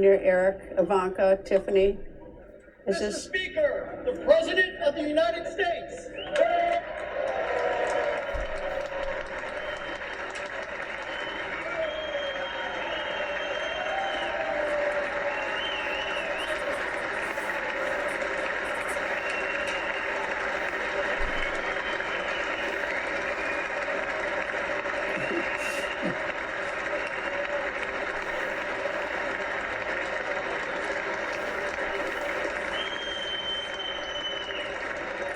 Eric, Ivanka, Tiffany. Mr. Speaker, the President of the United States.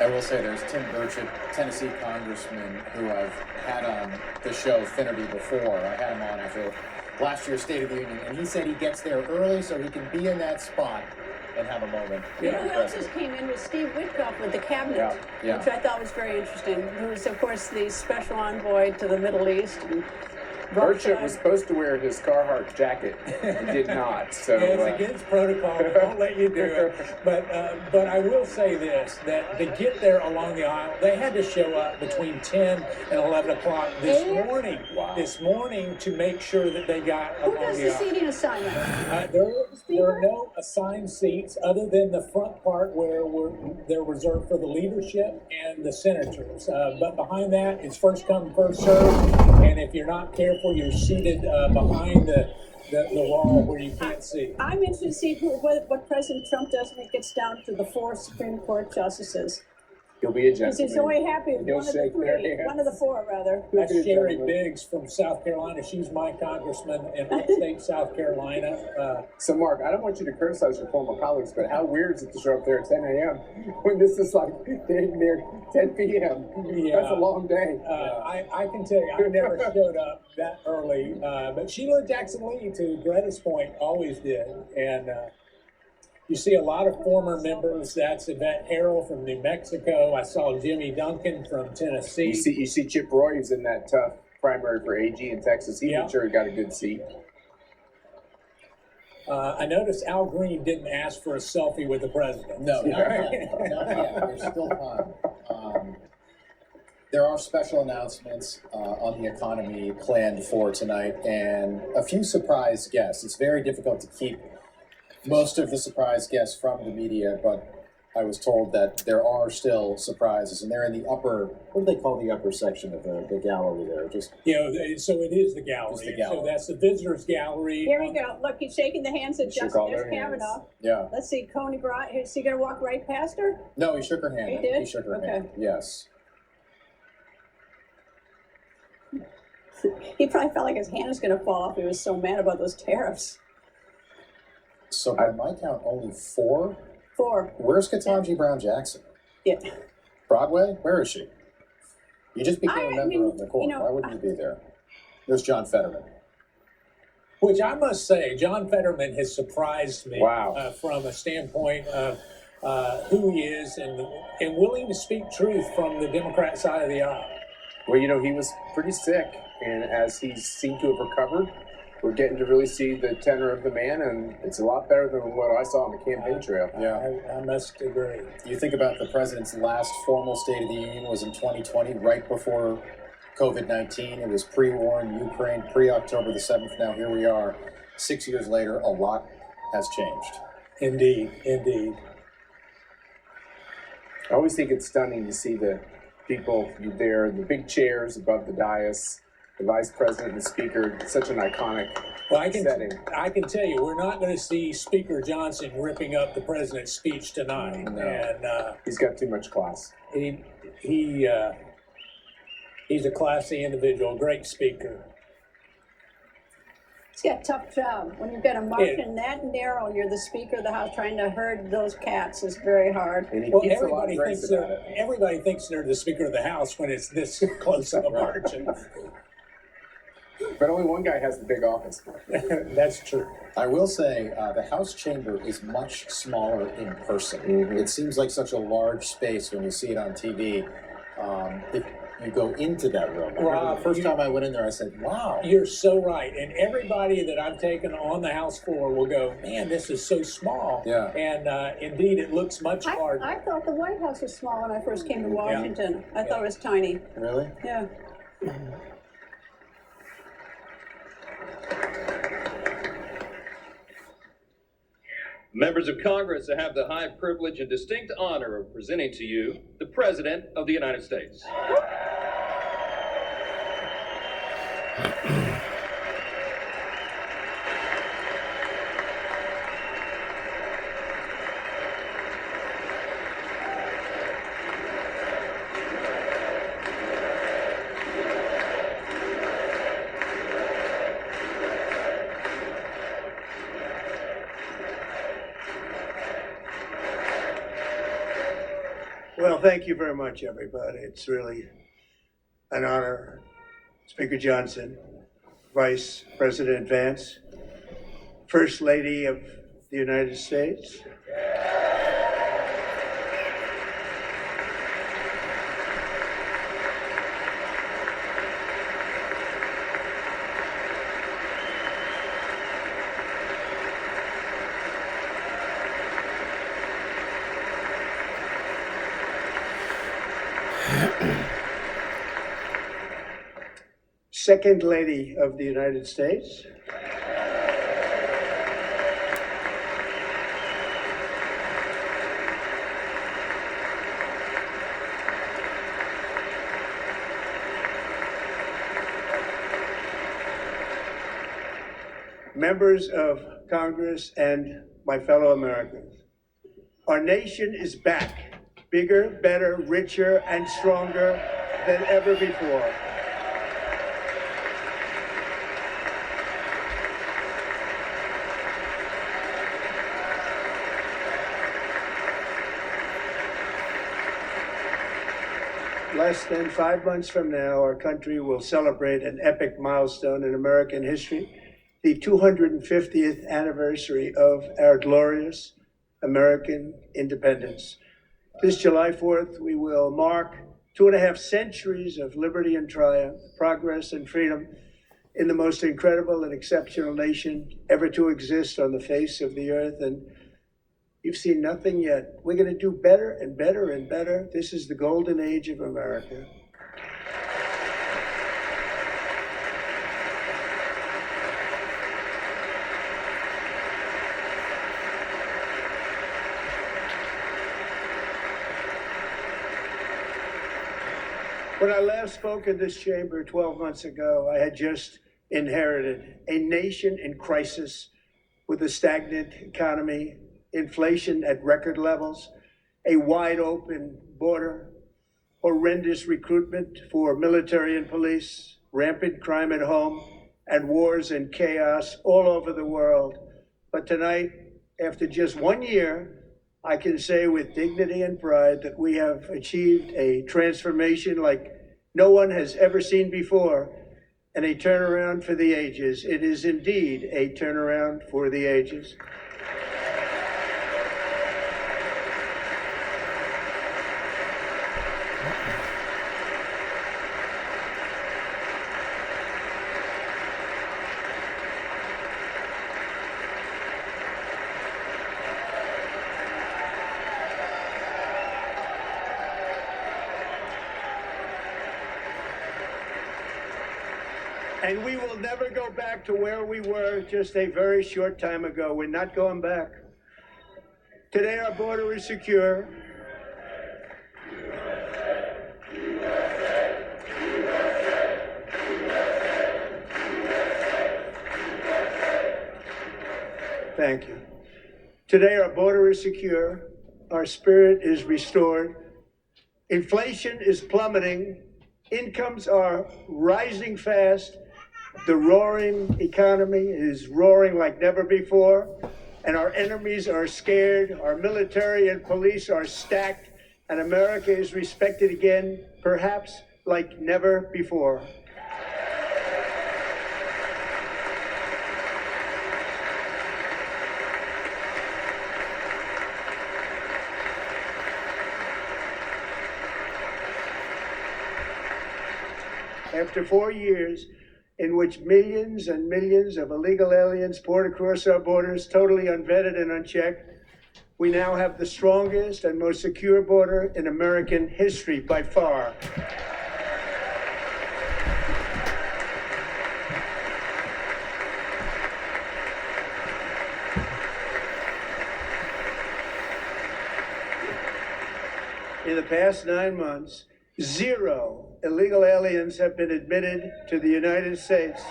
I will say there's Tim Burchett, Tennessee congressman, who I've had on the show Finnerty before. I had him on after last year's State of the Union, and he said he gets there early so he can be in that spot and have a moment. You know who else just came in was Steve Witkoff with the cabinet, which I thought was very interesting. Who was, of course, the special envoy to the Middle East. And Burchett was supposed to wear his Carhartt jacket and did not. So yeah, it's against protocol. They won't let you do it. But I will say this, that to get there along the aisle, they had to show up between 10 and 11 o'clock this morning. Wow. This morning to make sure that they got along the aisle. Who does the seating assignment? There are no assigned seats other than the front part where they're reserved for the leadership and the senators. But behind that, it's first come, first served. And if you're not careful, you're seated behind the wall where you can't see. I'm interested to see what President Trump does when it gets down to the 4 Supreme Court justices. He'll be a gentleman. Because he's only happy with one of the 4, rather. That's Sherry Biggs from South Carolina. She's my congressman in upstate South Carolina. So, Mark, I don't want you to criticize your former colleagues, but how weird is it to show up there at 10 a.m. when this is like near 10 p.m.? Yeah. That's a long day. I can tell you, I never showed up that early. But Sheila Jackson Lee, to Greta's point, always did. And you see a lot of former members. That's Yvette Harrell from New Mexico. I saw Jimmy Duncan from Tennessee. You see Chip Roy, who's in that tough primary for AG in Texas. He made sure he got a good seat. I noticed Al Green didn't ask for a selfie with the president. No, not yet. Not yet. There's still time. There are special announcements on the economy planned for tonight, and a few surprise guests. It's very difficult to keep most of the surprise guests from the media, but I was told that there are still surprises, and they're in the upper, what do they call the upper section of the gallery there? So it is the gallery. It's the gallery. So that's the visitors gallery. Here we go. Look, he's shaking the hands of Justice Kavanaugh. Yeah. Let's see, Coney Bryant. Is he going to walk right past her? No, he shook her hand. He did? He shook her hand. Yes. He probably felt like his hand was going to fall off. He was so mad about those tariffs. So by my count, only 4? 4. Where's Ketanji Brown Jackson? Yeah. Broadway? Where is she? You just became a member of the court. Why wouldn't you be there? There's John Fetterman. Which I must say, John Fetterman has surprised me from a standpoint of who he is and willing to speak truth from the Democrat side of the aisle. Well, he was pretty sick, and as he seemed to have recovered, we're getting to really see the tenor of the man, and it's a lot better than what I saw on the campaign trail. Yeah, I must agree. You think about the president's last formal State of the Union was in 2020, right before COVID-19. It was pre-war in Ukraine, pre-October the 7th. Now here we are, 6 years later. A lot has changed. Indeed. I always think it's stunning to see the people there, the big chairs above the dais, the vice president and the speaker. It's such an iconic setting. I can tell you, we're not going to see Speaker Johnson ripping up the president's speech tonight. No. And he's got too much class. He's a classy individual, great speaker. He's got a tough job. When you've got a margin that narrow and you're the Speaker of the House trying to herd those cats is very hard. And everybody thinks they're the Speaker of the House when it's this close of a margin. But only one guy has the big office. That's true. I will say the House chamber is much smaller in person. Mm-hmm. It seems like such a large space when you see it on TV. If you go into that room. The first time I went in there, I said, wow. You're so right. And everybody that I've taken on the House floor will go, man, this is so small. Yeah. And indeed, it looks much larger. I thought the White House was small when I first came to Washington. I thought it was tiny. Really? Yeah. Members of Congress, I have the high privilege and distinct honor of presenting to you the President of the United States. Well, thank you very much, everybody. It's really an honor. Speaker Johnson, Vice President Vance, First Lady of the United States. Second Lady of the United States. Members of Congress and my fellow Americans, our nation is back, bigger, better, richer, and stronger than ever before. Less than 5 months from now, our country will celebrate an epic milestone in American history, the 250th anniversary of our glorious American independence. This July 4th, we will mark 2.5 centuries of liberty and triumph, progress and freedom in the most incredible and exceptional nation ever to exist on the face of the earth. And you've seen nothing yet. We're going to do better and better and better. This is the golden age of America. When I last spoke in this chamber 12 months ago, I had just inherited a nation in crisis with a stagnant economy, inflation at record levels, a wide open border, horrendous recruitment for military and police, rampant crime at home, and wars and chaos all over the world. But tonight, after just 1 year, I can say with dignity and pride that we have achieved a transformation like no one has ever seen before, and a turnaround for the ages. It is indeed a turnaround for the ages. And we will never go back to where we were just a very short time ago. We're not going back. Today, our border is secure. Thank you. Today, our border is secure. Our spirit is restored. Inflation is plummeting. Incomes are rising fast. The roaring economy is roaring like never before, and our enemies are scared. Our military and police are stacked, and America is respected again, perhaps like never before. After 4 years in which millions and millions of illegal aliens poured across our borders, totally unvetted and unchecked, we now have the strongest and most secure border in American history by far. in the past 9 months, 0 illegal aliens have been admitted to the United States.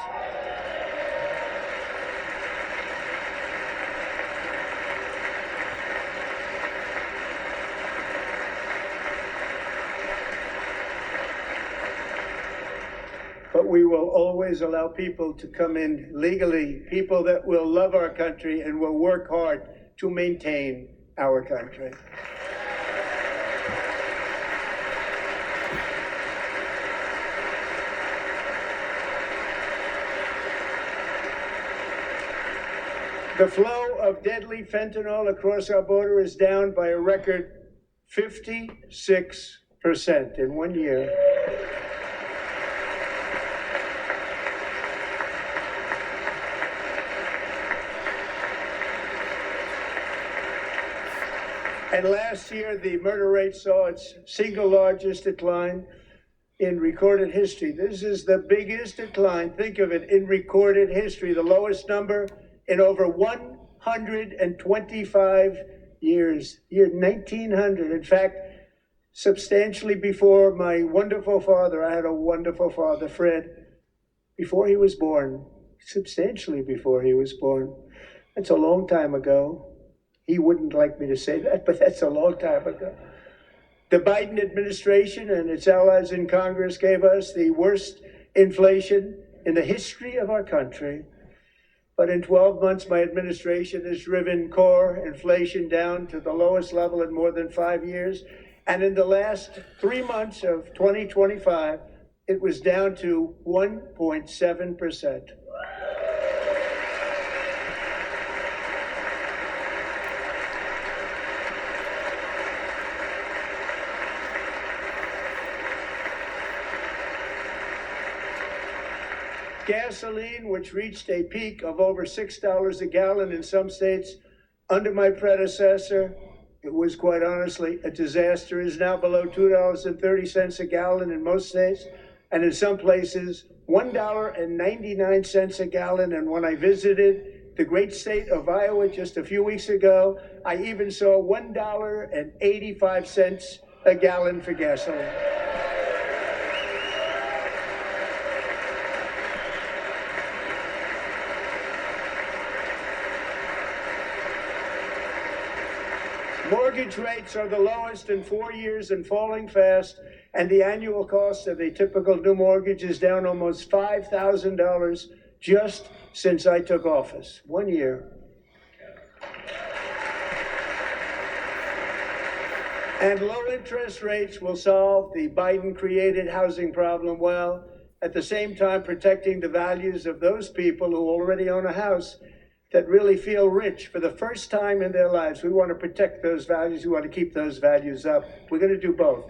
But we will always allow people to come in legally, people that will love our country and will work hard to maintain our country. The flow of deadly fentanyl across our border is down by a record 56% in 1 year. And last year, the murder rate saw its single largest decline in recorded history. This is the biggest decline, think of it, in recorded history, the lowest number in over 125 years, year 1900. In fact, substantially before my wonderful father, I had a wonderful father, Fred, before he was born, substantially before he was born. That's a long time ago. He wouldn't like me to say that, but that's a long time ago. The Biden administration and its allies in Congress gave us the worst inflation in the history of our country. But in 12 months, my administration has driven core inflation down to the lowest level in more than 5 years. And in the last 3 months of 2025, it was down to 1.7%. Gasoline, which reached a peak of over $6 a gallon in some states under my predecessor, it was quite honestly a disaster, is now below $2.30 a gallon in most states, and in some places, $1.99 a gallon. And when I visited the great state of Iowa just a few weeks ago, I even saw $1.85 a gallon for gasoline. Mortgage rates are the lowest in 4 years and falling fast, and the annual cost of a typical new mortgage is down almost $5,000 just since I took office. 1 year. And low interest rates will solve the Biden-created housing problem well, at the same time protecting the values of those people who already own a house that really feel rich for the first time in their lives. We want to protect those values. We want to keep those values up. We're going to do both.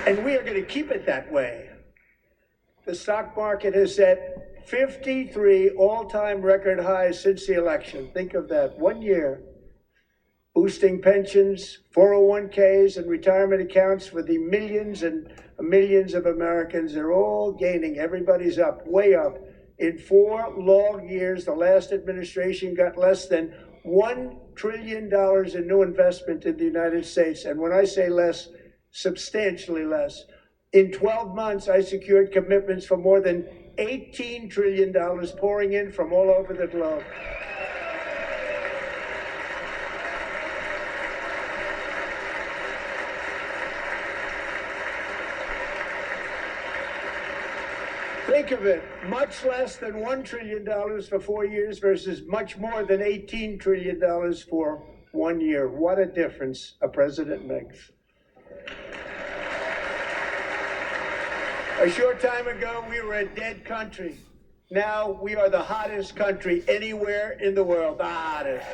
And we are going to keep it that way. The stock market has set 53 all-time record highs since the election. Think of that, 1 year. Boosting pensions, 401ks, and retirement accounts for the millions and millions of Americans. They're all gaining. Everybody's up, way up. In 4 long years, the last administration got less than $1 trillion in new investment in the United States. And when I say less, substantially less. In 12 months, I secured commitments for more than $18 trillion pouring in from all over the globe. Think of it, much less than $1 trillion for 4 years versus much more than $18 trillion for 1 year. What a difference a president makes. A short time ago, we were a dead country. Now we are the hottest country anywhere in the world, the hottest.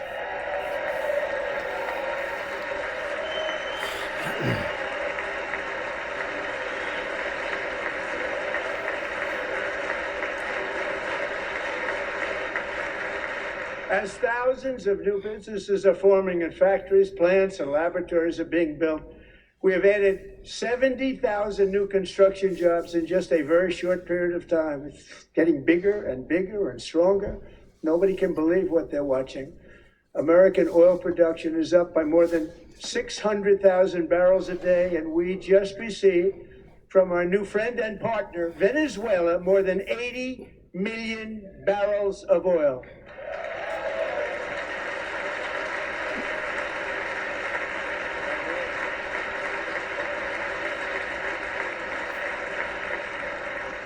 As thousands of new businesses are forming in factories, plants, and laboratories are being built, we have added 70,000 new construction jobs in just a very short period of time. It's getting bigger and bigger and stronger. Nobody can believe what they're watching. American oil production is up by more than 600,000 barrels a day, and we just received from our new friend and partner, Venezuela, more than 80 million barrels of oil.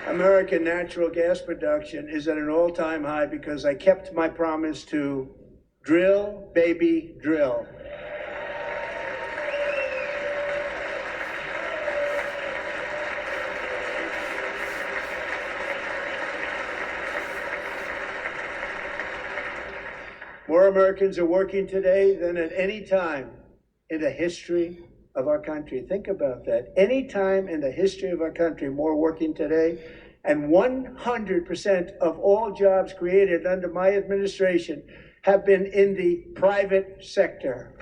American natural gas production is at an all-time high because I kept my promise to drill, baby, drill. More Americans are working today than at any time in the history of our country. Think about that. Any time in the history of our country, more working today. And 100% of all jobs created under my administration have been in the private sector.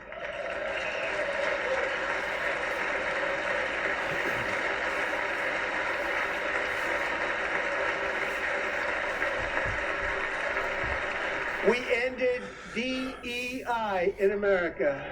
We ended DEI in America.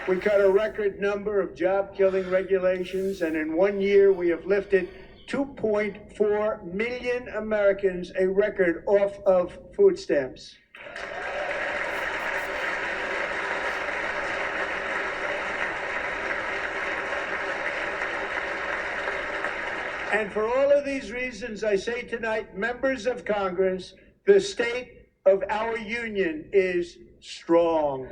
We cut a record number of job-killing regulations, and in 1 year we have lifted 2.4 million Americans, a record, off of food stamps. And for all of these reasons, I say tonight, members of Congress, the state of our union is strong.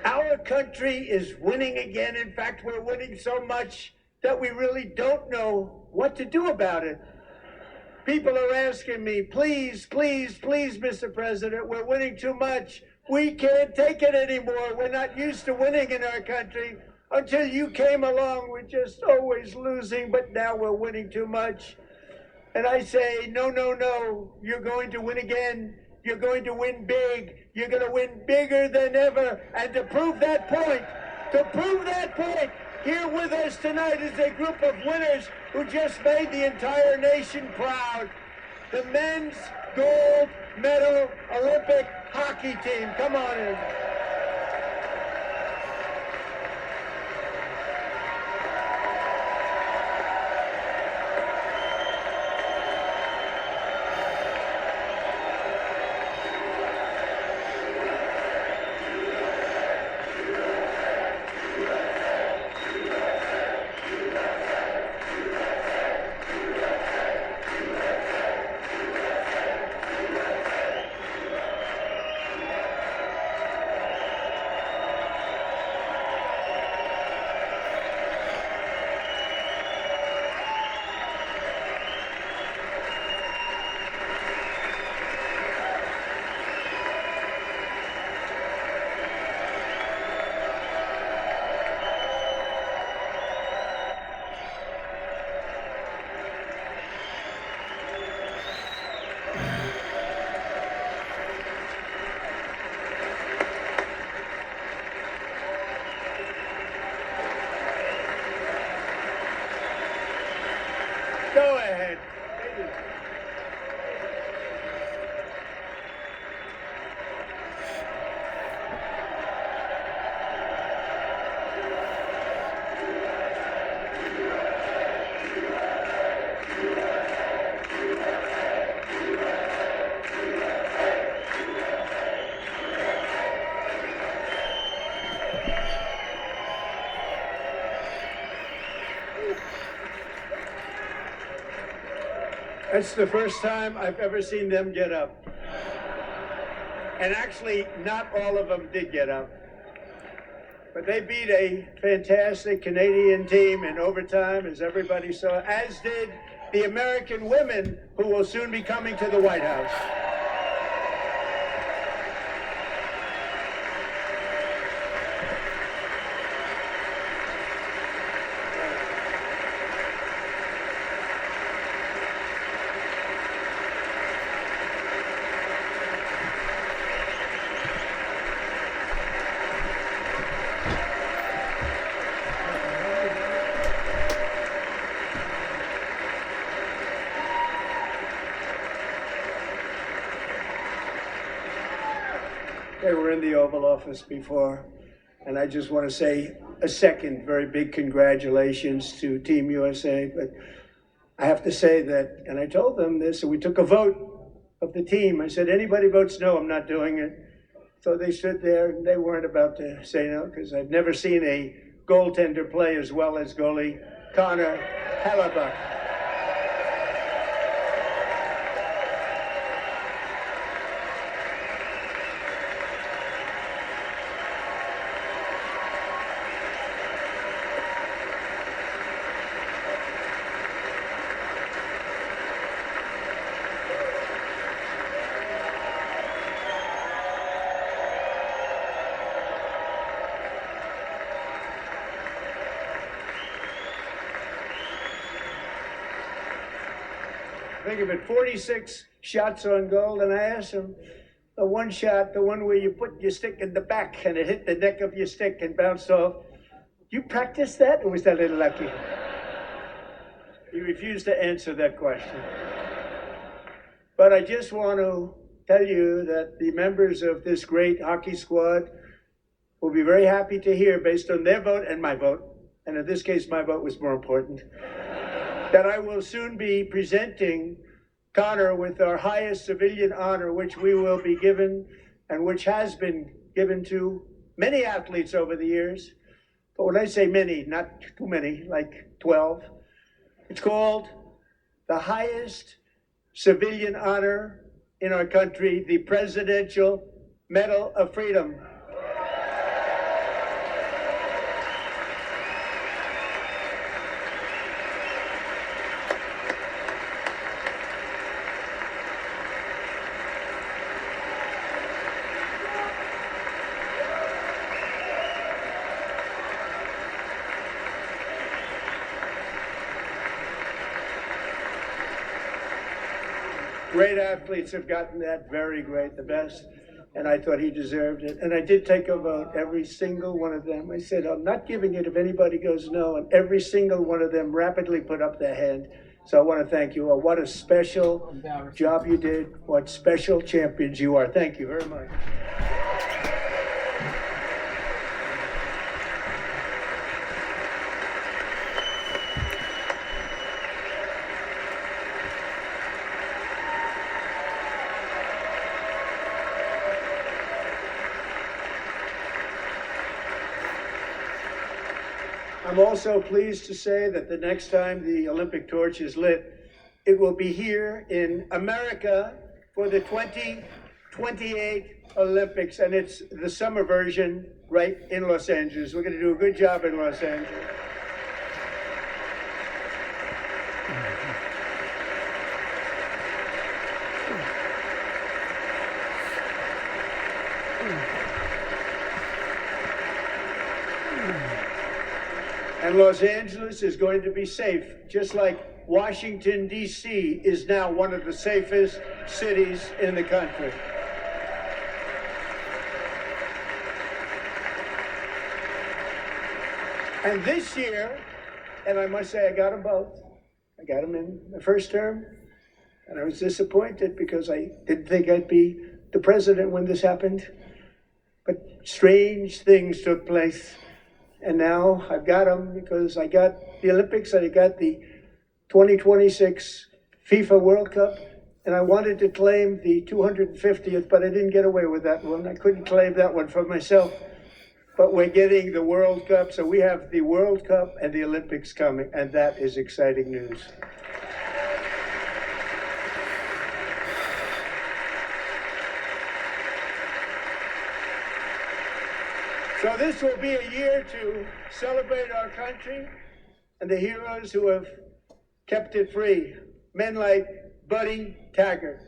Our country is winning again. In fact, we're winning so much that we really don't know what to do about it. People are asking me, please, please, please, Mr. President, we're winning too much. We can't take it anymore. We're not used to winning in our country. Until you came along, we're just always losing, but now we're winning too much. And I say, no, no, no, you're going to win again. You're going to win big. You're going to win bigger than ever. And to prove that point, here with us tonight is a group of winners who just made the entire nation proud. The men's gold medal Olympic hockey team. Come on in. Go ahead. That's the first time I've ever seen them get up. And actually, not all of them did get up. But they beat a fantastic Canadian team in overtime, as everybody saw, as did the American women who will soon be coming to the White House. They were in the Oval Office before. And I just want to say a second very big congratulations to Team USA. But I have to say that, and I told them this, and we took a vote of the team. I said, anybody votes no, I'm not doing it. So they stood there, and they weren't about to say no, because I've never seen a goaltender play as well as goalie Connor Hellebuyck. Think of it, 46 shots on goal, and I asked him, the one shot, the one where you put your stick in the back and it hit the neck of your stick and bounced off, you practiced that, or was that a little lucky? He refused to answer that question. But I just want to tell you that the members of this great hockey squad will be very happy to hear, based on their vote and my vote, and in this case my vote was more important, that I will soon be presenting Connor with our highest civilian honor, which we will be given, and which has been given to many athletes over the years. But when I say many, not too many, like 12, it's called the highest civilian honor in our country, the Presidential Medal of Freedom. Great athletes have gotten that, very great, the best, and I thought he deserved it. And I did take a vote, every single one of them. I said, I'm not giving it if anybody goes no, and every single one of them rapidly put up their hand. So I want to thank you all. What a special job you did. What special champions you are. Thank you very much. I'm also pleased to say that the next time the Olympic torch is lit, it will be here in America for the 2028 Olympics, and it's the summer version right in Los Angeles. We're going to do a good job in Los Angeles. And Los Angeles is going to be safe, just like Washington, D.C. is now one of the safest cities in the country. And this year, and I must say I got them both. I got them in the first term, and I was disappointed because I didn't think I'd be the president when this happened. But strange things took place. And now I've got them because I got the Olympics and I got the 2026 FIFA World Cup. And I wanted to claim the 250th, but I didn't get away with that one. I couldn't claim that one for myself. But we're getting the World Cup. So we have the World Cup and the Olympics coming. And that is exciting news. So this will be a year to celebrate our country and the heroes who have kept it free. Men like Buddy Taggart.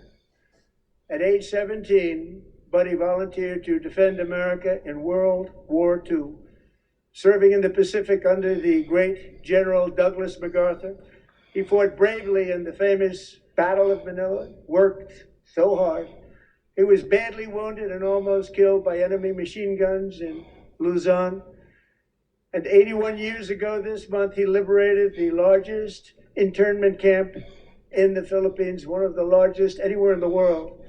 At age 17, Buddy volunteered to defend America in World War II, serving in the Pacific under the great General Douglas MacArthur. He fought bravely in the famous Battle of Manila, worked so hard. He was badly wounded and almost killed by enemy machine guns in Luzon. And 81 years ago this month, he liberated the largest internment camp in the Philippines, one of the largest anywhere in the world.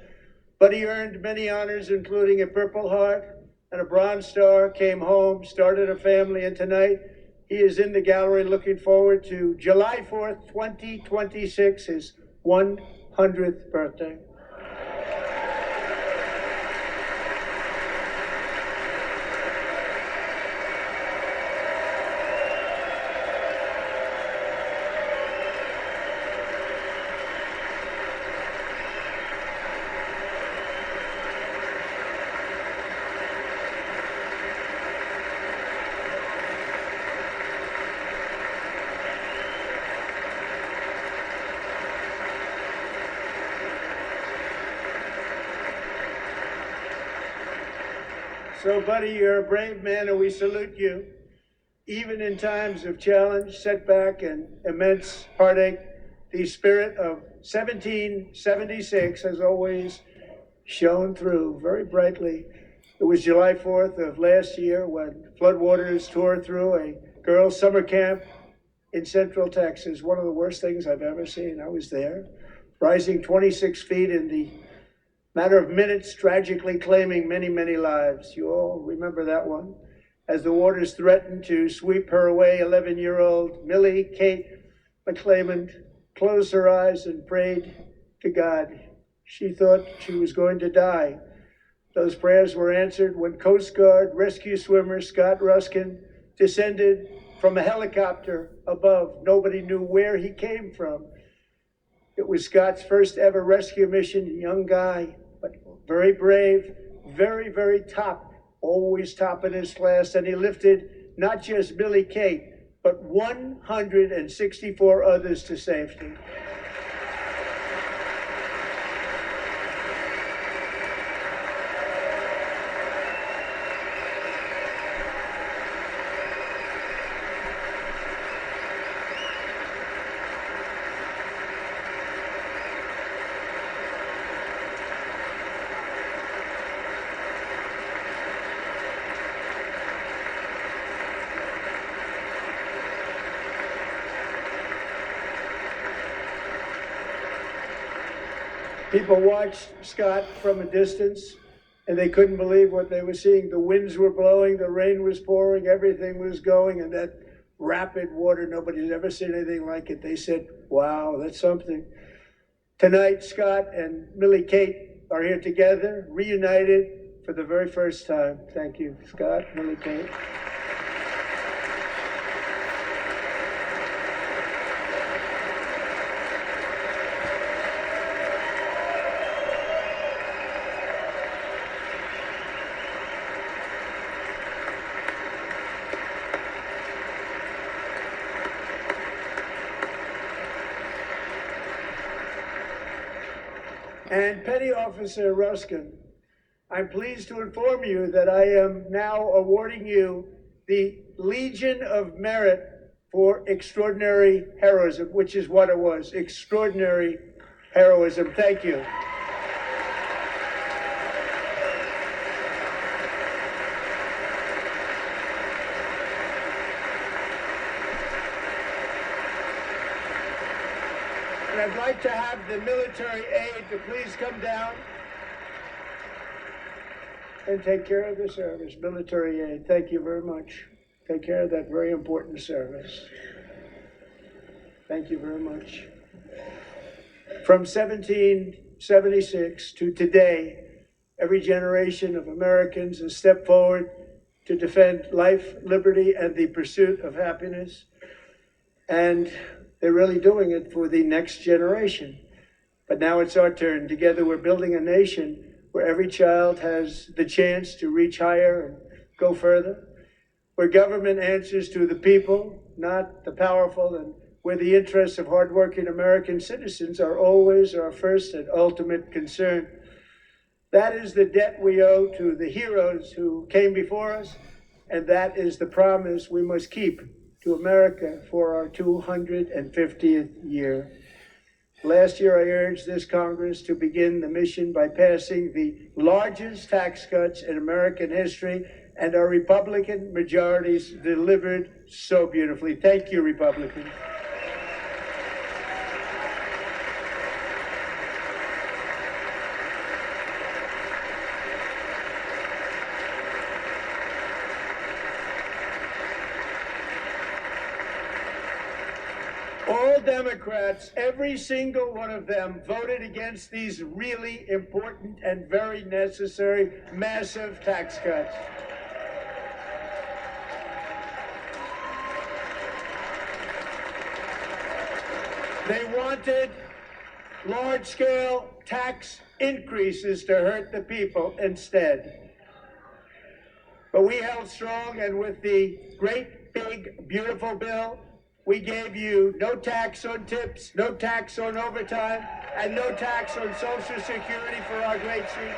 Buddy earned many honors, including a Purple Heart and a Bronze Star, came home, started a family, and tonight he is in the gallery looking forward to July 4th, 2026, his 100th birthday. So, buddy, you're a brave man, and we salute you. Even in times of challenge, setback, and immense heartache, the spirit of 1776 has always shone through very brightly. It was July 4th of last year when floodwaters tore through a girls' summer camp in Central Texas. One of the worst things I've ever seen. I was there, rising 26 feet in the matter of minutes, tragically claiming many, many lives. You all remember that one. As the waters threatened to sweep her away, 11-year-old Millie Kate McClymont closed her eyes and prayed to God. She thought she was going to die. Those prayers were answered when Coast Guard rescue swimmer Scott Ruskin descended from a helicopter above. Nobody knew where he came from. It was Scott's first ever rescue mission, a young guy, but very brave, very, very top, always top in his class. And he lifted not just Millie Kate, but 164 others to safety. People watched Scott from a distance, and they couldn't believe what they were seeing. The winds were blowing, the rain was pouring, everything was going, and that rapid water, nobody's ever seen anything like it. They said, wow, that's something. Tonight, Scott and Millie Kate are here together, reunited for the very first time. Thank you, Scott, Millie Kate. And Petty Officer Ruskin, I'm pleased to inform you that I am now awarding you the Legion of Merit for extraordinary heroism, which is what it was, extraordinary heroism. Thank you. And I'd like to have the military aide to please come down and take care of the service. Military aide, thank you very much. Take care of that very important service. Thank you very much. From 1776 to today, every generation of Americans has stepped forward to defend life, liberty, and the pursuit of happiness. And they're really doing it for the next generation. But now it's our turn. Together we're building a nation where every child has the chance to reach higher and go further, where government answers to the people, not the powerful, and where the interests of hardworking American citizens are always our first and ultimate concern. That is the debt we owe to the heroes who came before us, and that is the promise we must keep to America for our 250th year. Last year, I urged this Congress to begin the mission by passing the largest tax cuts in American history, and our Republican majorities delivered so beautifully. Thank you, Republicans. Democrats, every single one of them, voted against these really important and very necessary massive tax cuts. They wanted large-scale tax increases to hurt the people instead. But we held strong, and with the great, big, beautiful bill, we gave you no tax on tips, no tax on overtime, and no tax on Social Security for our great seniors.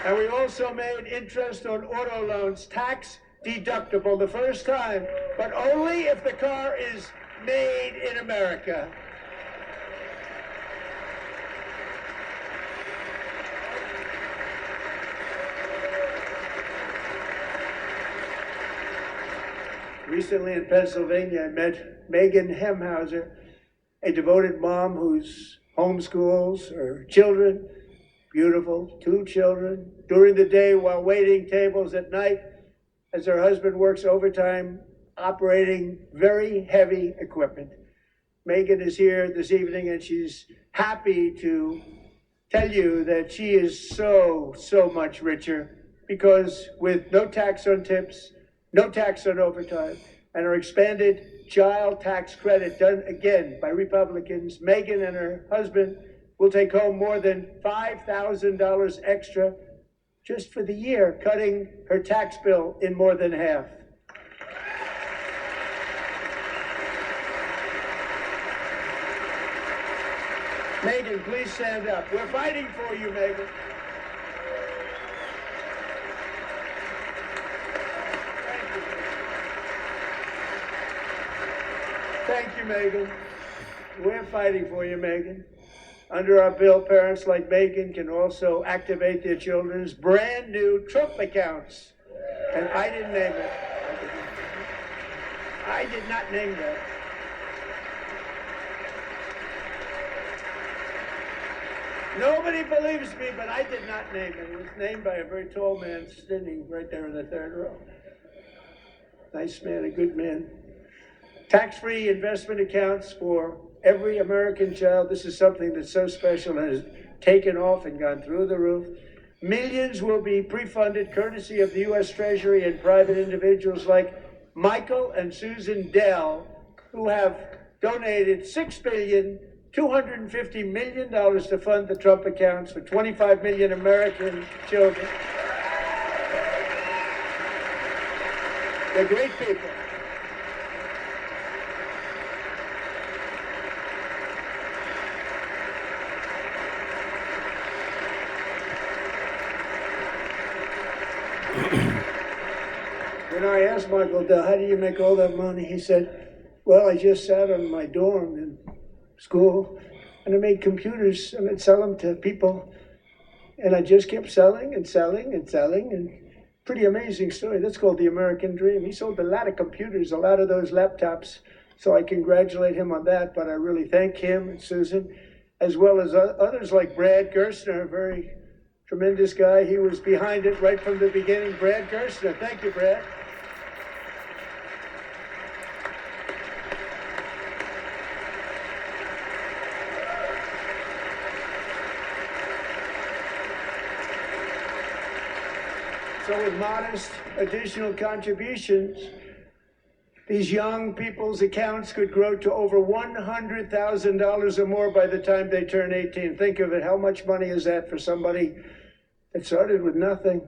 And we also made interest on auto loans tax deductible the first time, but only if the car is made in America. Recently in Pennsylvania, I met Megan Hemhauser, a devoted mom who's homeschools her children. Beautiful, 2 children, during the day while waiting tables at night as her husband works overtime operating very heavy equipment. Megan is here this evening and she's happy to tell you that she is so much richer because with no tax on tips, no tax on overtime, and her expanded child tax credit done again by Republicans, Megan and her husband will take home more than $5,000 extra just for the year, cutting her tax bill in more than half. Megan, please stand up. We're fighting for you, Megan. Thank you, Megan. We're fighting for you, Megan. Under our bill, parents like Megan can also activate their children's brand new Trump accounts. And I didn't name it. I did not name that. Nobody believes me, but I did not name it. It was named by a very tall man standing right there in the third row. Nice man, a good man. Tax-free investment accounts for every American child. This is something that's so special and has taken off and gone through the roof. Millions will be pre-funded courtesy of the U.S. Treasury and private individuals like Michael and Susan Dell, who have donated $6.25 billion to fund the Trump accounts for 25 million American children. They're great people. When I asked Michael Dell, how do you make all that money? He said, well, I just sat in my dorm in school and I made computers and I'd sell them to people. And I just kept selling and selling and selling. And pretty amazing story. That's called the American dream. He sold a lot of computers, a lot of those laptops. So I congratulate him on that. But I really thank him and Susan, as well as others like Brad Gerstner, a very tremendous guy. He was behind it right from the beginning. Brad Gerstner. Thank you, Brad. So with modest additional contributions, these young people's accounts could grow to over $100,000 or more by the time they turn 18. Think of it, how much money is that for somebody that started with nothing?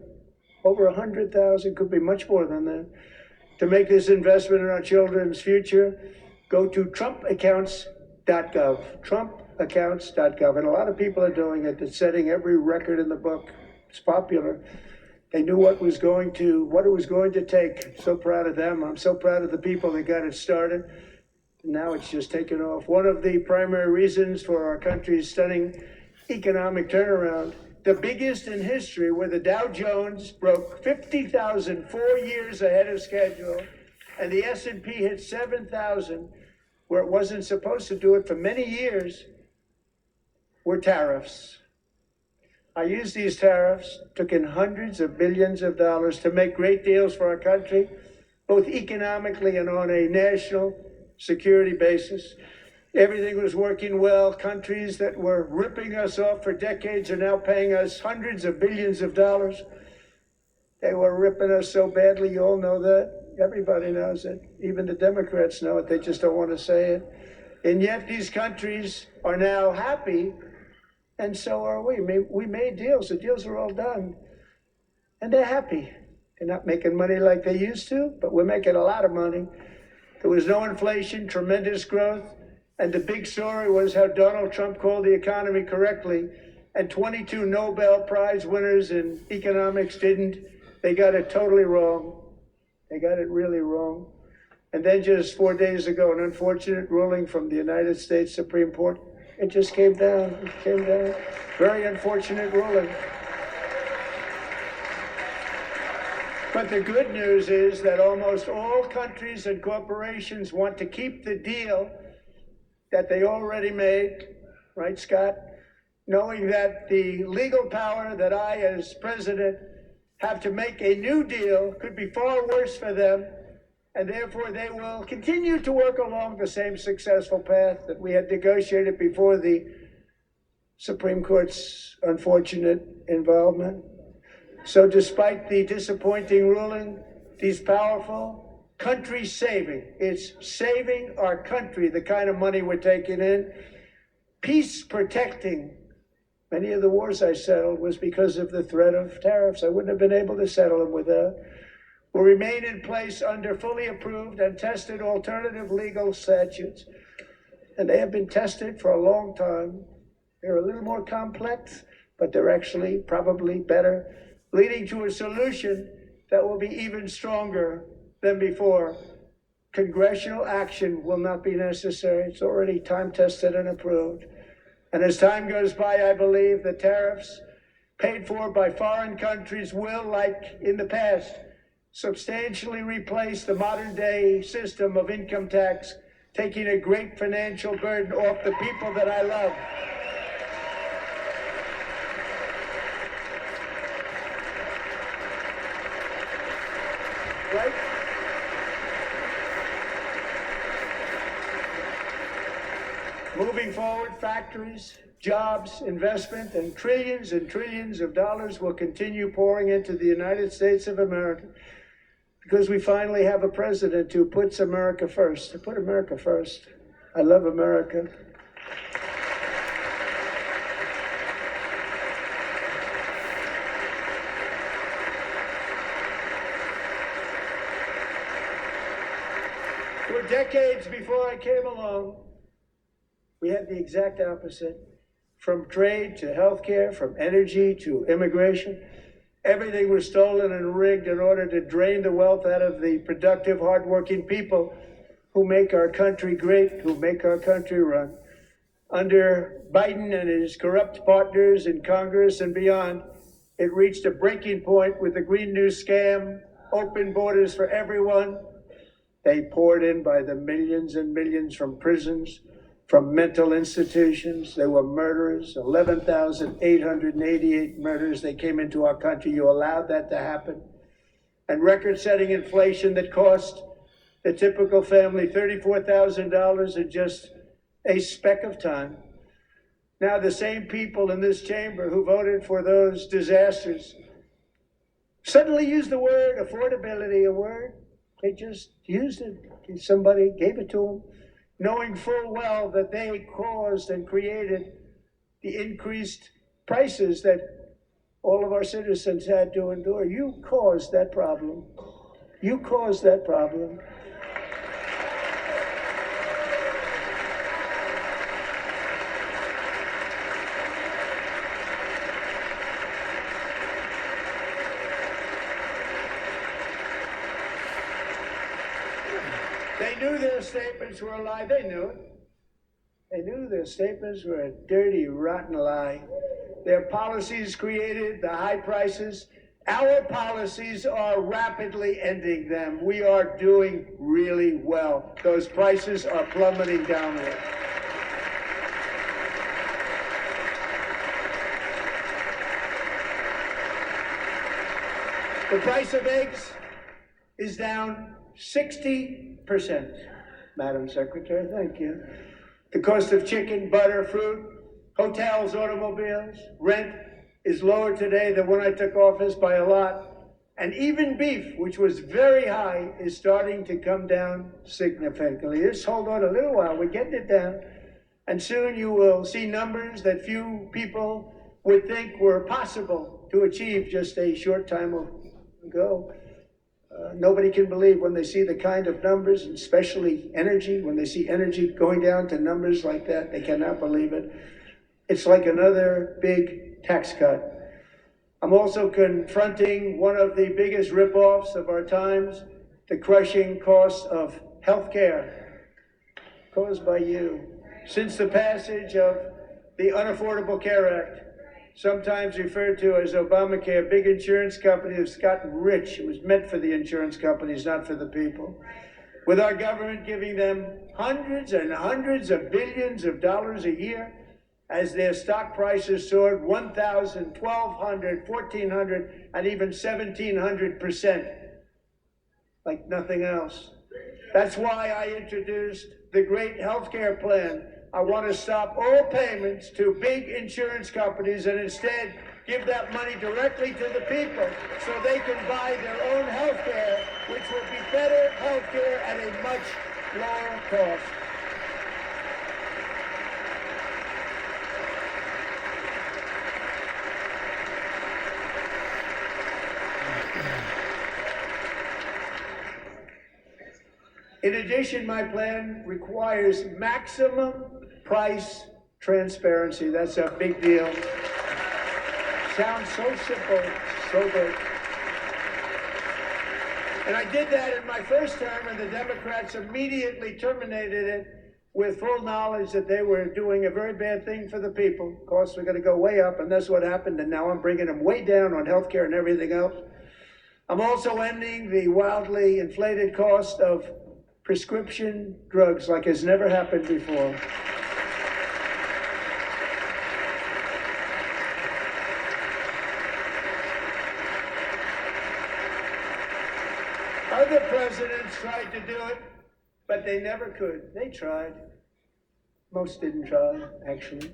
Over 100,000, could be much more than that. To make this investment in our children's future, go to trumpaccounts.gov, trumpaccounts.gov. And a lot of people are doing it. It's setting every record in the book. It's popular. They knew what it was going to take. So proud of them. I'm so proud of the people that got it started. Now it's just taken off. One of the primary reasons for our country's stunning economic turnaround, the biggest in history, where the Dow Jones broke 50,000 4 years ahead of schedule, and the S&P hit 7,000, where it wasn't supposed to do it for many years were tariffs. I used these tariffs, took in hundreds of billions of dollars to make great deals for our country, both economically and on a national security basis. Everything was working well. Countries that were ripping us off for decades are now paying us hundreds of billions of dollars. They were ripping us so badly, you all know that. Everybody knows it. Even the Democrats know it. They just don't want to say it. And yet these countries are now happy, and so are we. We made deals. The deals are all done. And they're happy. They're not making money like they used to, but we're making a lot of money. There was no inflation, tremendous growth. And the big story was how Donald Trump called the economy correctly, and 22 Nobel Prize winners in economics didn't. They got it totally wrong. They got it really wrong. And then just 4 days ago, an unfortunate ruling from the United States Supreme Court. It just came down. It came down. Very unfortunate ruling. But the good news is that almost all countries and corporations want to keep the deal that they already made, right, Scott? Knowing that the legal power that I, as president, have to make a new deal could be far worse for them, and therefore they will continue to work along the same successful path that we had negotiated before the Supreme Court's unfortunate involvement. So despite the disappointing ruling, these powerful country saving, it's saving our country, the kind of money we're taking in, peace protecting. Many of the wars I settled was because of the threat of tariffs. I wouldn't have been able to settle them without. Will remain in place under fully approved and tested alternative legal statutes. And they have been tested for a long time. They're a little more complex, but they're actually probably better, leading to a solution that will be even stronger than before. Congressional action will not be necessary. It's already time tested and approved. And as time goes by, I believe the tariffs paid for by foreign countries will, like in the past, substantially replace the modern day system of income tax, taking a great financial burden off the people that I love. Right? Moving forward, factories, jobs, investment, and trillions of dollars will continue pouring into the United States of America because we finally have a president who puts America first. To put America first. I love America. For decades before I came along, we had the exact opposite. From trade to healthcare, from energy to immigration, everything was stolen and rigged in order to drain the wealth out of the productive, hardworking people who make our country great, who make our country run. Under Biden and his corrupt partners in Congress and beyond, it reached a breaking point with the Green New scam, open borders for everyone. They poured in by the millions and millions from prisons, from mental institutions. There were murderers, 11,888 murders. They came into our country. You allowed that to happen. And record-setting inflation that cost the typical family $34,000 in just a speck of time. Now the same people in this chamber who voted for those disasters suddenly used the word affordability, a word. They just used it. Somebody gave it to them, knowing full well that they caused and created the increased prices that all of our citizens had to endure. You caused that problem. You caused that problem. They knew their statements were a lie. They knew it. They knew their statements were a dirty, rotten lie. Their policies created the high prices Our policies are rapidly ending them. We are doing really well. Those prices are plummeting downward. The price of eggs is down 60%. Madam Secretary, thank you. The cost of chicken, butter, fruit, hotels, automobiles, rent is lower today than when I took office by a lot. And even beef, which was very high, is starting to come down significantly. Just hold on a little while, we're getting it down. And soon you will see numbers that few people would think were possible to achieve just a short time ago. Nobody can believe when they see the kind of numbers, especially energy, when they see energy going down to numbers like that, they cannot believe it. It's like another big tax cut. I'm also confronting one of the biggest ripoffs of our times, the crushing cost of health care caused by you. Since the passage of the Unaffordable Care Act, sometimes referred to as Obamacare, big insurance companies have gotten rich. It was meant for the insurance companies, not for the people. With our government giving them hundreds and hundreds of billions of dollars a year as their stock prices soared 1,000, 1,200, 1,400, and even 1,700%, like nothing else. That's why I introduced the great healthcare plan. I want to stop all payments to big insurance companies and instead give that money directly to the people so they can buy their own health care, which will be better health care at a much lower cost. In addition, my plan requires maximum price transparency. That's a big deal. Sounds so simple, so big. And I did that in my first term, and the Democrats immediately terminated it with full knowledge that they were doing a very bad thing for the people. Costs were going to go way up, and that's what happened, and now I'm bringing them way down on health care and everything else. I'm also ending the wildly inflated cost of prescription drugs like has never happened before. Other presidents tried to do it, but they never could. They tried. Most didn't try, actually.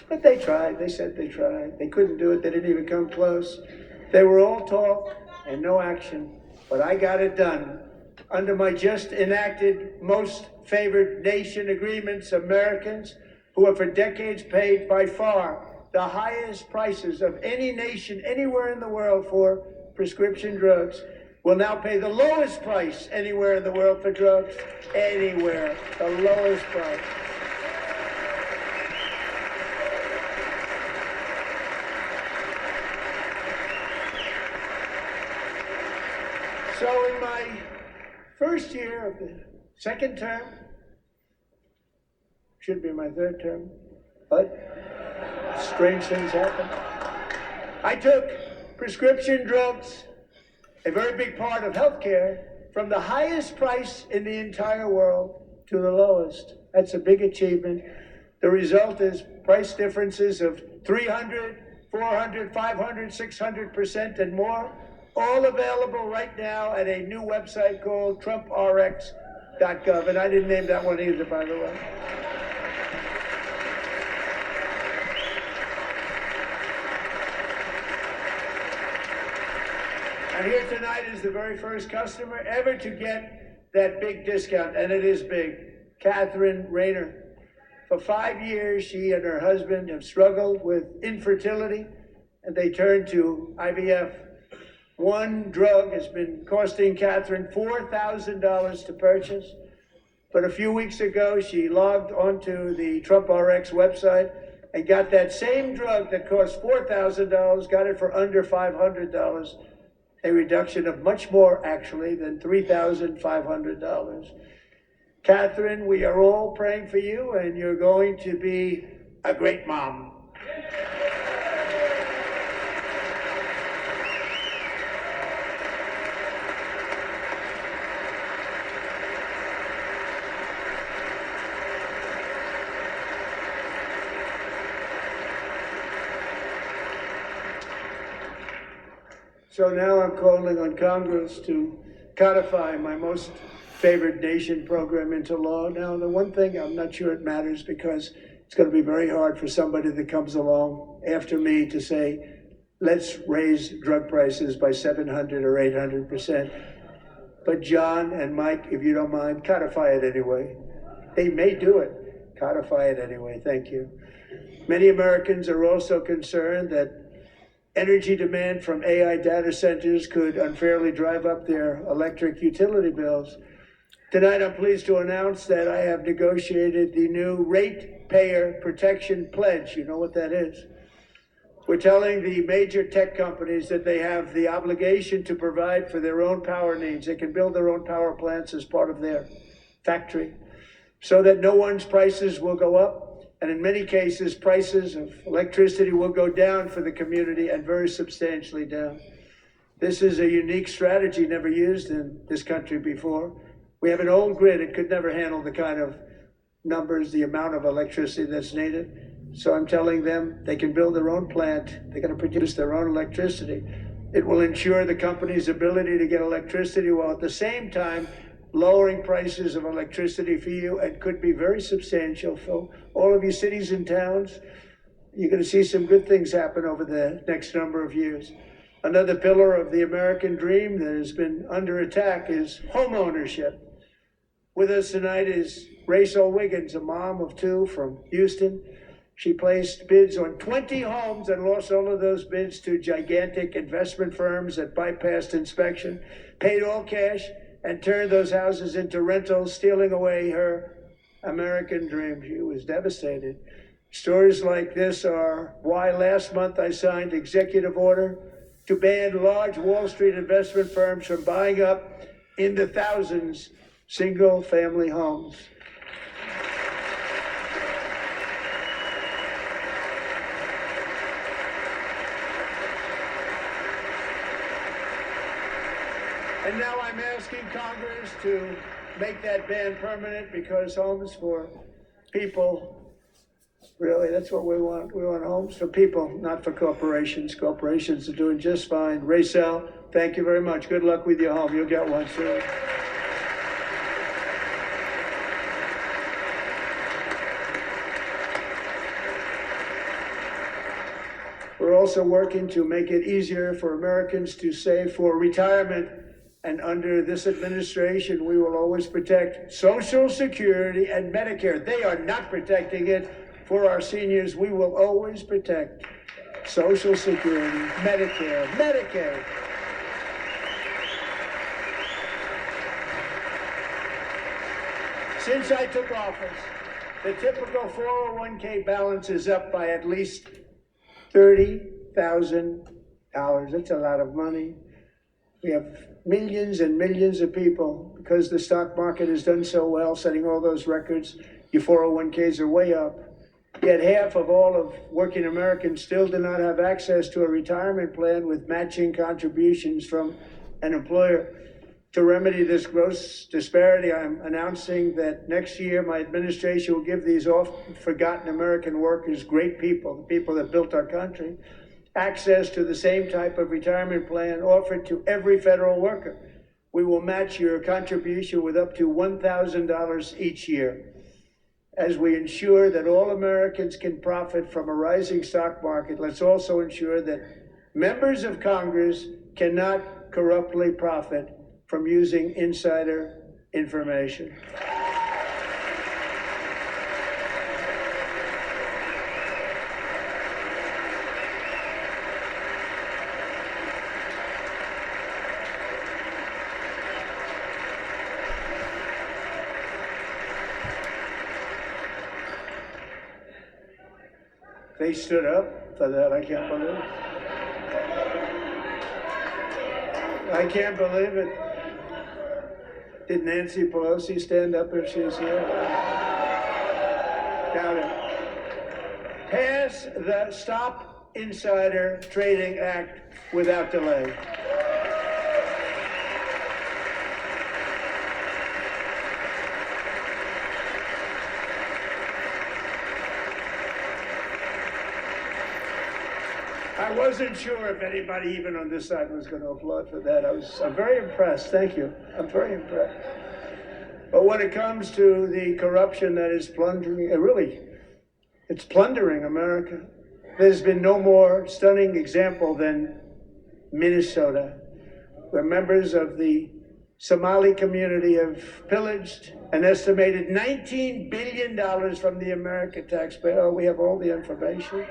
But they tried. They said they tried. They couldn't do it. They didn't even come close. They were all talk and no action. But I got it done. Under my just enacted most favored nation agreements, Americans who have for decades paid by far the highest prices of any nation anywhere in the world for prescription drugs will now pay the lowest price anywhere in the world for drugs. Anywhere, the lowest price. So in my first year of the second term, should be my third term, but strange things happen. I took prescription drugs, a very big part of healthcare, from the highest price in the entire world to the lowest. That's a big achievement. The result is price differences of 300, 400, 500, 600% and more. All available right now at a new website called TrumpRx.gov. And I didn't name that one either, by the way. And here tonight is the very first customer ever to get that big discount, and it is big. Catherine Rayner. For 5 years, she and her husband have struggled with infertility, and they turned to IVF. One drug has been costing Catherine $4,000 to purchase. But a few weeks ago, she logged onto the Trump RX website and got that same drug that cost $4,000, got it for under $500, a reduction of much more, actually, than $3,500. Catherine, we are all praying for you, and you're going to be a great mom. So now I'm calling on Congress to codify my most favored nation program into law. Now, the one thing I'm not sure it matters because it's going to be very hard for somebody that comes along after me to say, let's raise drug prices by 700 or 800%. But John and Mike, if you don't mind, codify it anyway. They may do it. Codify it anyway. Thank you. Many Americans are also concerned that energy demand from AI data centers could unfairly drive up their electric utility bills. Tonight, I'm pleased to announce that I have negotiated the new Ratepayer Protection Pledge. You know what that is? We're telling the major tech companies that they have the obligation to provide for their own power needs. They can build their own power plants as part of their factory so that no one's prices will go up. And in many cases, prices of electricity will go down for the community and very substantially down. This is a unique strategy never used in this country before. We have an old grid. It could never handle the kind of numbers, the amount of electricity that's needed. So I'm telling them they can build their own plant. They're going to produce their own electricity. It will ensure the company's ability to get electricity while at the same time lowering prices of electricity for you, and could be very substantial for all of you cities and towns. You're going to see some good things happen over the next number of years. Another pillar of the American dream that has been under attack is home ownership. With us tonight is Rachel Wiggins, a mom of two from Houston. She placed bids on 20 homes and lost all of those bids to gigantic investment firms that bypassed inspection, paid all cash, and turned those houses into rentals, stealing away her American dream. She was devastated. Stories like this are why last month I signed executive order to ban large Wall Street investment firms from buying up in the thousands single-family homes. And now I'm asking Congress to make that ban permanent, because homes for people, really, that's what we want. We want homes for people, not for corporations. Corporations are doing just fine. Rachel, thank you very much. Good luck with your home. You'll get one soon. We're also working to make it easier for Americans to save for retirement. And under this administration, we will always protect Social Security and Medicare. They are not protecting it for our seniors. We will always protect Social Security, Medicare, Medicaid. Since I took office, the typical 401k balance is up by at least $30,000. That's a lot of money. We have millions and millions of people, because the stock market has done so well, setting all those records. Your 401ks are way up. Yet half of all of working Americans still do not have access to a retirement plan with matching contributions from an employer. To remedy this gross disparity, I'm announcing that next year my administration will give these oft-forgotten American workers, great people, the people that built our country, access to the same type of retirement plan offered to every federal worker. We will match your contribution with up to $1,000 each year. As we ensure that all Americans can profit from a rising stock market, let's also ensure that members of Congress cannot corruptly profit from using insider information. They stood up for that. I can't believe it. I can't believe it. Did Nancy Pelosi stand up if she's here? Doubt it. Pass the Stop Insider Trading Act without delay. I wasn't sure if anybody even on this side was going to applaud for that. I'm very impressed. Thank you. I'm very impressed. But when it comes to the corruption that is plundering, it's plundering America. There's been no more stunning example than Minnesota, where members of the Somali community have pillaged an estimated $19 billion from the American taxpayer. Oh, we have all the information.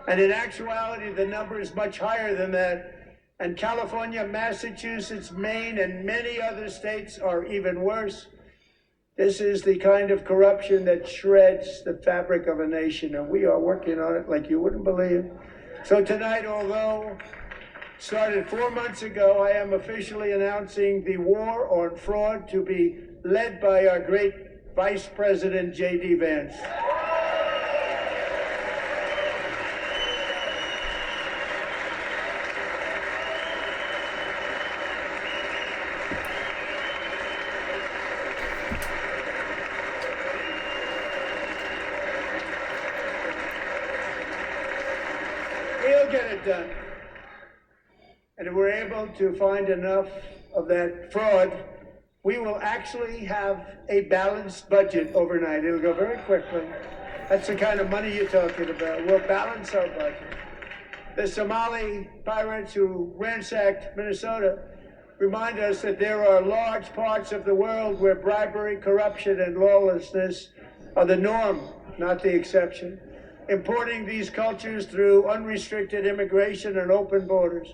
And in actuality, the number is much higher than that. And California, Massachusetts, Maine, and many other states are even worse. This is the kind of corruption that shreds the fabric of a nation, and we are working on it like you wouldn't believe. So tonight, although started 4 months ago, I am officially announcing the war on fraud to be led by our great Vice President, J.D. Vance. We'll get it done. And if we're able to find enough of that fraud, we will actually have a balanced budget overnight. It'll go very quickly. That's the kind of money you're talking about. We'll balance our budget. The Somali pirates who ransacked Minnesota remind us that there are large parts of the world where bribery, corruption, and lawlessness are the norm, not the exception. Importing these cultures through unrestricted immigration and open borders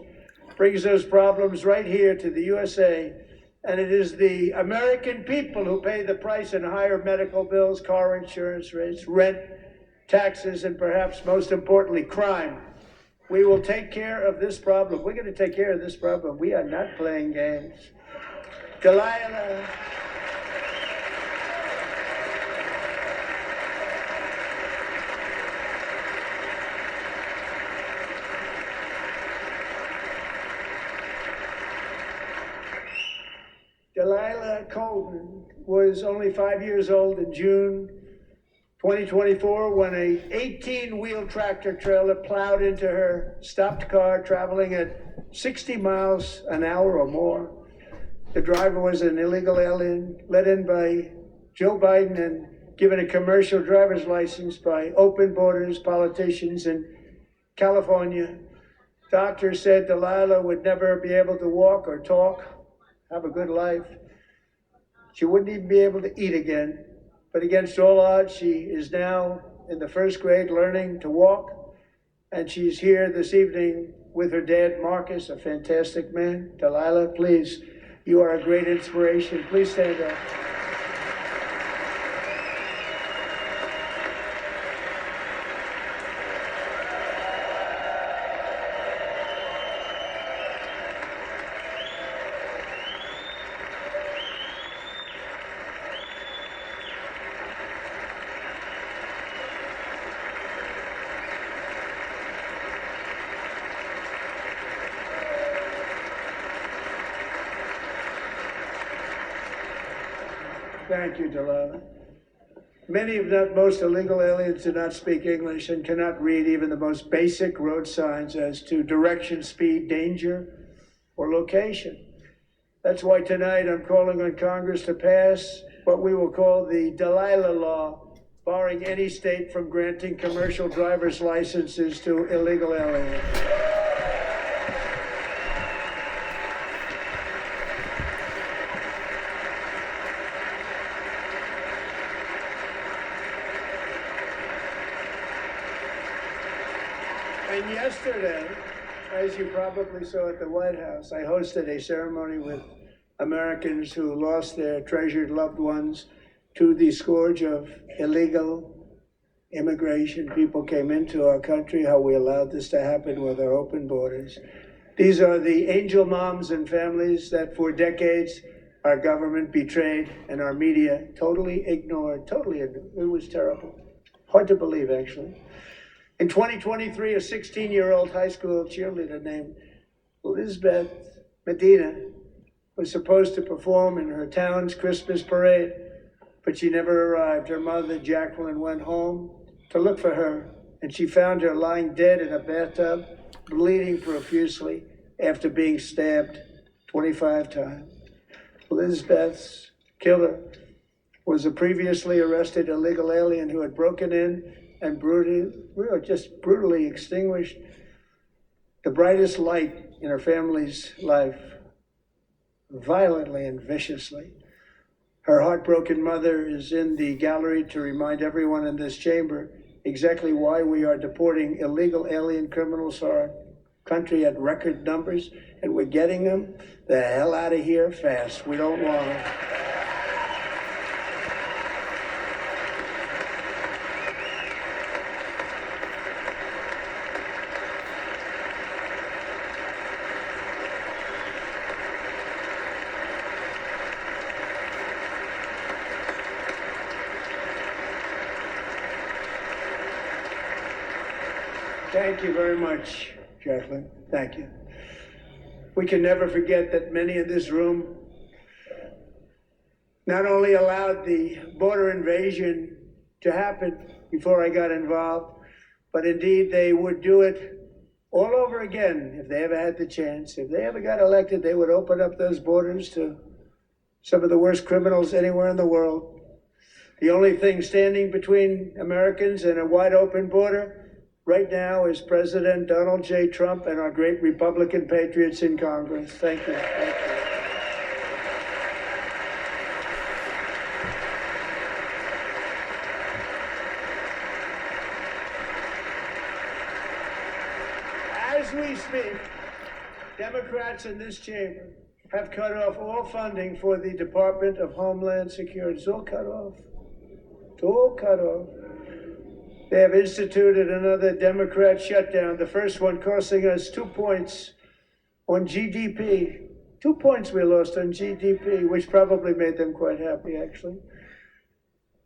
brings those problems right here to the USA. And it is the American people who pay the price in higher medical bills, car insurance rates, rent, taxes, and perhaps most importantly, crime. We will take care of this problem. We're going to take care of this problem. We are not playing games. Delilah. Delilah Colton was only 5 years old in June 2024 when a 18-wheel tractor trailer plowed into her stopped car traveling at 60 miles an hour or more. The driver was an illegal alien let in by Joe Biden and given a commercial driver's license by open borders politicians in California. Doctors said Delilah would never be able to walk or talk, have a good life. She wouldn't even be able to eat again. But against all odds, she is now in the first grade learning to walk. And she's here this evening with her dad, Marcus, a fantastic man. Delilah, please, you are a great inspiration. Please stand up. Thank you, Delilah. Many, if not most, illegal aliens do not speak English and cannot read even the most basic road signs as to direction, speed, danger, or location. That's why tonight I'm calling on Congress to pass what we will call the Delilah Law, barring any state from granting commercial driver's licenses to illegal aliens. And yesterday, as you probably saw at the White House, I hosted a ceremony with Americans who lost their treasured loved ones to the scourge of illegal immigration. People came into our country, how we allowed this to happen with our open borders. These are the angel moms and families that for decades our government betrayed and our media totally ignored. It was terrible. Hard to believe, actually. In 2023, a 16-year-old high school cheerleader named Elizabeth Medina was supposed to perform in her town's Christmas parade, but she never arrived. Her mother, Jacqueline, went home to look for her, and she found her lying dead in a bathtub bleeding profusely after being stabbed 25 times. Elizabeth's killer was a previously arrested illegal alien who had broken in and brutally extinguished the brightest light in her family's life, violently and viciously. Her heartbroken mother is in the gallery to remind everyone in this chamber exactly why we are deporting illegal alien criminals to our country at record numbers, and we're getting them the hell out of here fast. We don't want them. Thank you very much, Jacqueline. Thank you. We can never forget that many in this room not only allowed the border invasion to happen before I got involved, but indeed they would do it all over again if they ever had the chance. If they ever got elected, they would open up those borders to some of the worst criminals anywhere in the world. The only thing standing between Americans and a wide open border right now is President Donald J. Trump and our great Republican patriots in Congress. Thank you. Thank you. As we speak, Democrats in this chamber have cut off all funding for the Department of Homeland Security. It's all cut off. It's all cut off. They have instituted another Democrat shutdown, the first one costing us 2 points on GDP. 2 points we lost on GDP, which probably made them quite happy, actually.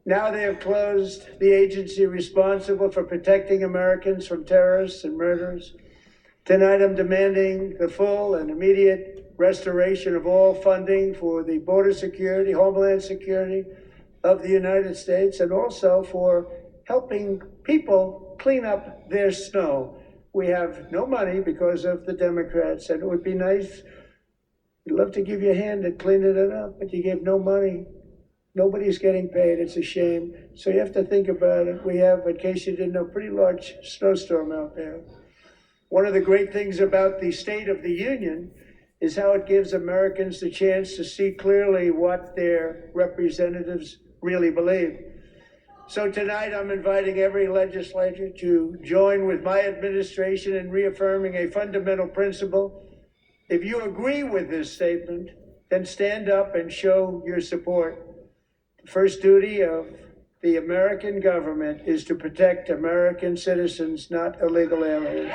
Now they have closed the agency responsible for protecting Americans from terrorists and murderers. Tonight I'm demanding the full and immediate restoration of all funding for the border security, homeland security of the United States, and also for helping people clean up their snow. We have no money because of the Democrats, and it would be nice, we'd love to give you a hand at cleaning it up, but you gave no money. Nobody's getting paid, it's a shame. So you have to think about it. We have, in case you didn't know, a pretty large snowstorm out there. One of the great things about the State of the Union is how it gives Americans the chance to see clearly what their representatives really believe. So tonight, I'm inviting every legislator to join with my administration in reaffirming a fundamental principle. If you agree with this statement, then stand up and show your support. The first duty of the American government is to protect American citizens, not illegal aliens.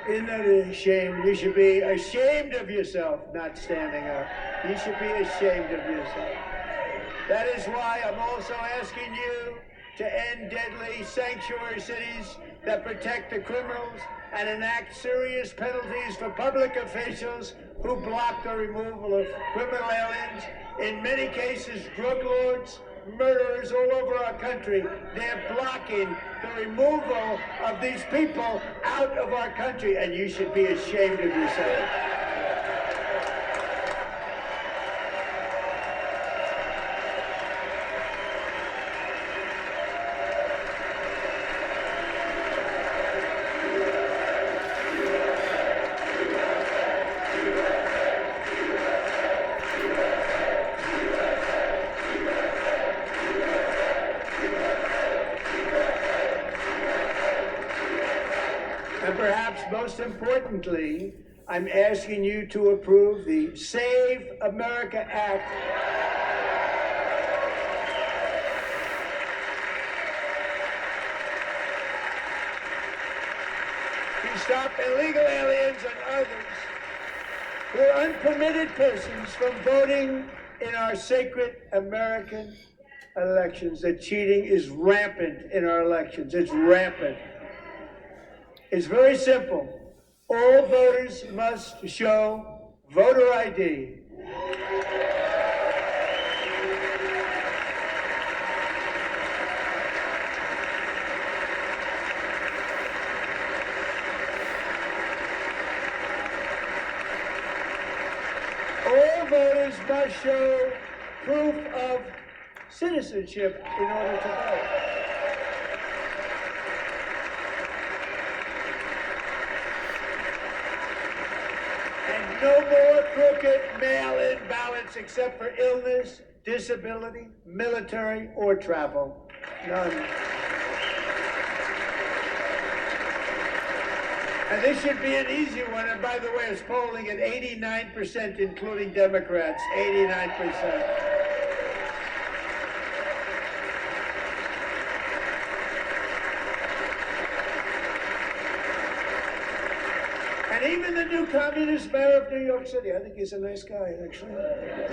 Isn't that a shame? You should be ashamed of yourself not standing up. You should be ashamed of yourself. That is why I'm also asking you to end deadly sanctuary cities that protect the criminals and enact serious penalties for public officials who block the removal of criminal aliens. In many cases, drug lords, murderers all over our country, they're blocking the removal of these people out of our country, and you should be ashamed of yourself. And perhaps most importantly, I'm asking you to approve the Save America Act. To stop illegal aliens and others who are unpermitted persons from voting in our sacred American elections. The cheating is rampant in our elections. It's rampant. It's very simple. All voters must show voter ID. All voters must show proof of citizenship in order to vote. No more crooked mail-in ballots except for illness, disability, military, or travel. None. And this should be an easy one. And by the way, it's polling at 89%, including Democrats. 89%. And even the new communist mayor of New York City, I think he's a nice guy, actually.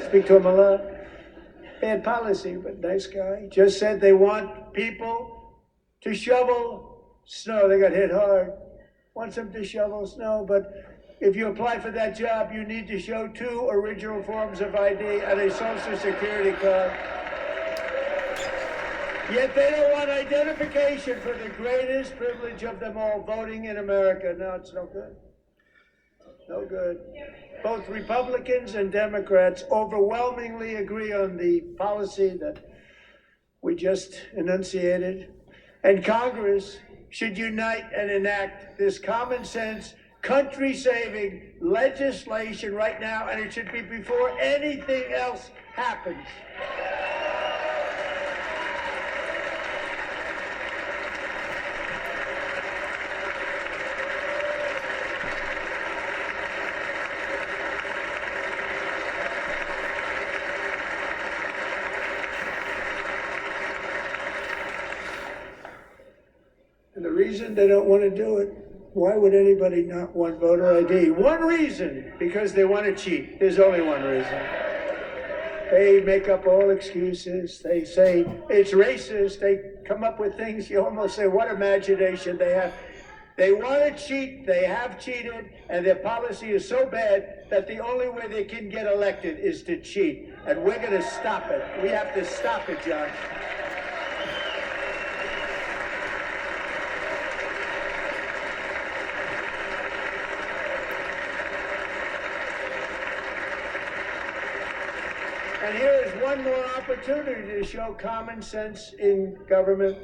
Speak to him a lot. Bad policy, but nice guy. Just said they want people to shovel snow. They got hit hard. Wants them to shovel snow, but if you apply for that job, you need to show 2 original forms of ID and a Social Security card. Yet they don't want identification for the greatest privilege of them all, voting in America. No, it's no good. No good. Both Republicans and Democrats overwhelmingly agree on the policy that we just enunciated. And Congress should unite and enact this common sense, country-saving legislation right now, and it should be before anything else happens. And the reason they don't want to do it, why would anybody not want voter ID? One reason, because they want to cheat. There's only one reason. They make up all excuses. They say it's racist. They come up with things you almost say, what imagination they have. They want to cheat. They have cheated. And their policy is so bad that the only way they can get elected is to cheat. And we're going to stop it. We have to stop it, John. And here is one more opportunity to show common sense in government.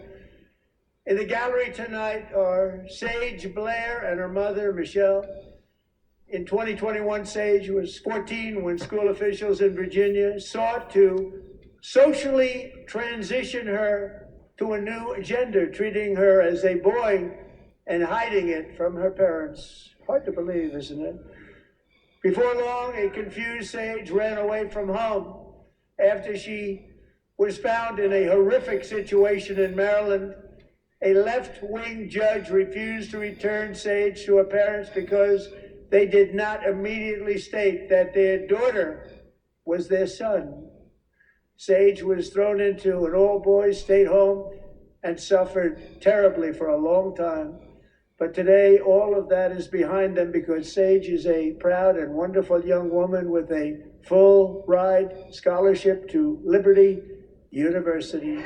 In the gallery tonight are Sage Blair and her mother, Michelle. In 2021, Sage was 14 when school officials in Virginia sought to socially transition her to a new gender, treating her as a boy and hiding it from her parents. Hard to believe, isn't it? Before long, a confused Sage ran away from home after she was found in a horrific situation in Maryland. A left-wing judge refused to return Sage to her parents because they did not immediately state that their daughter was their son. Sage was thrown into an all-boys state home and suffered terribly for a long time. But today, all of that is behind them because Sage is a proud and wonderful young woman with a full-ride scholarship to Liberty University.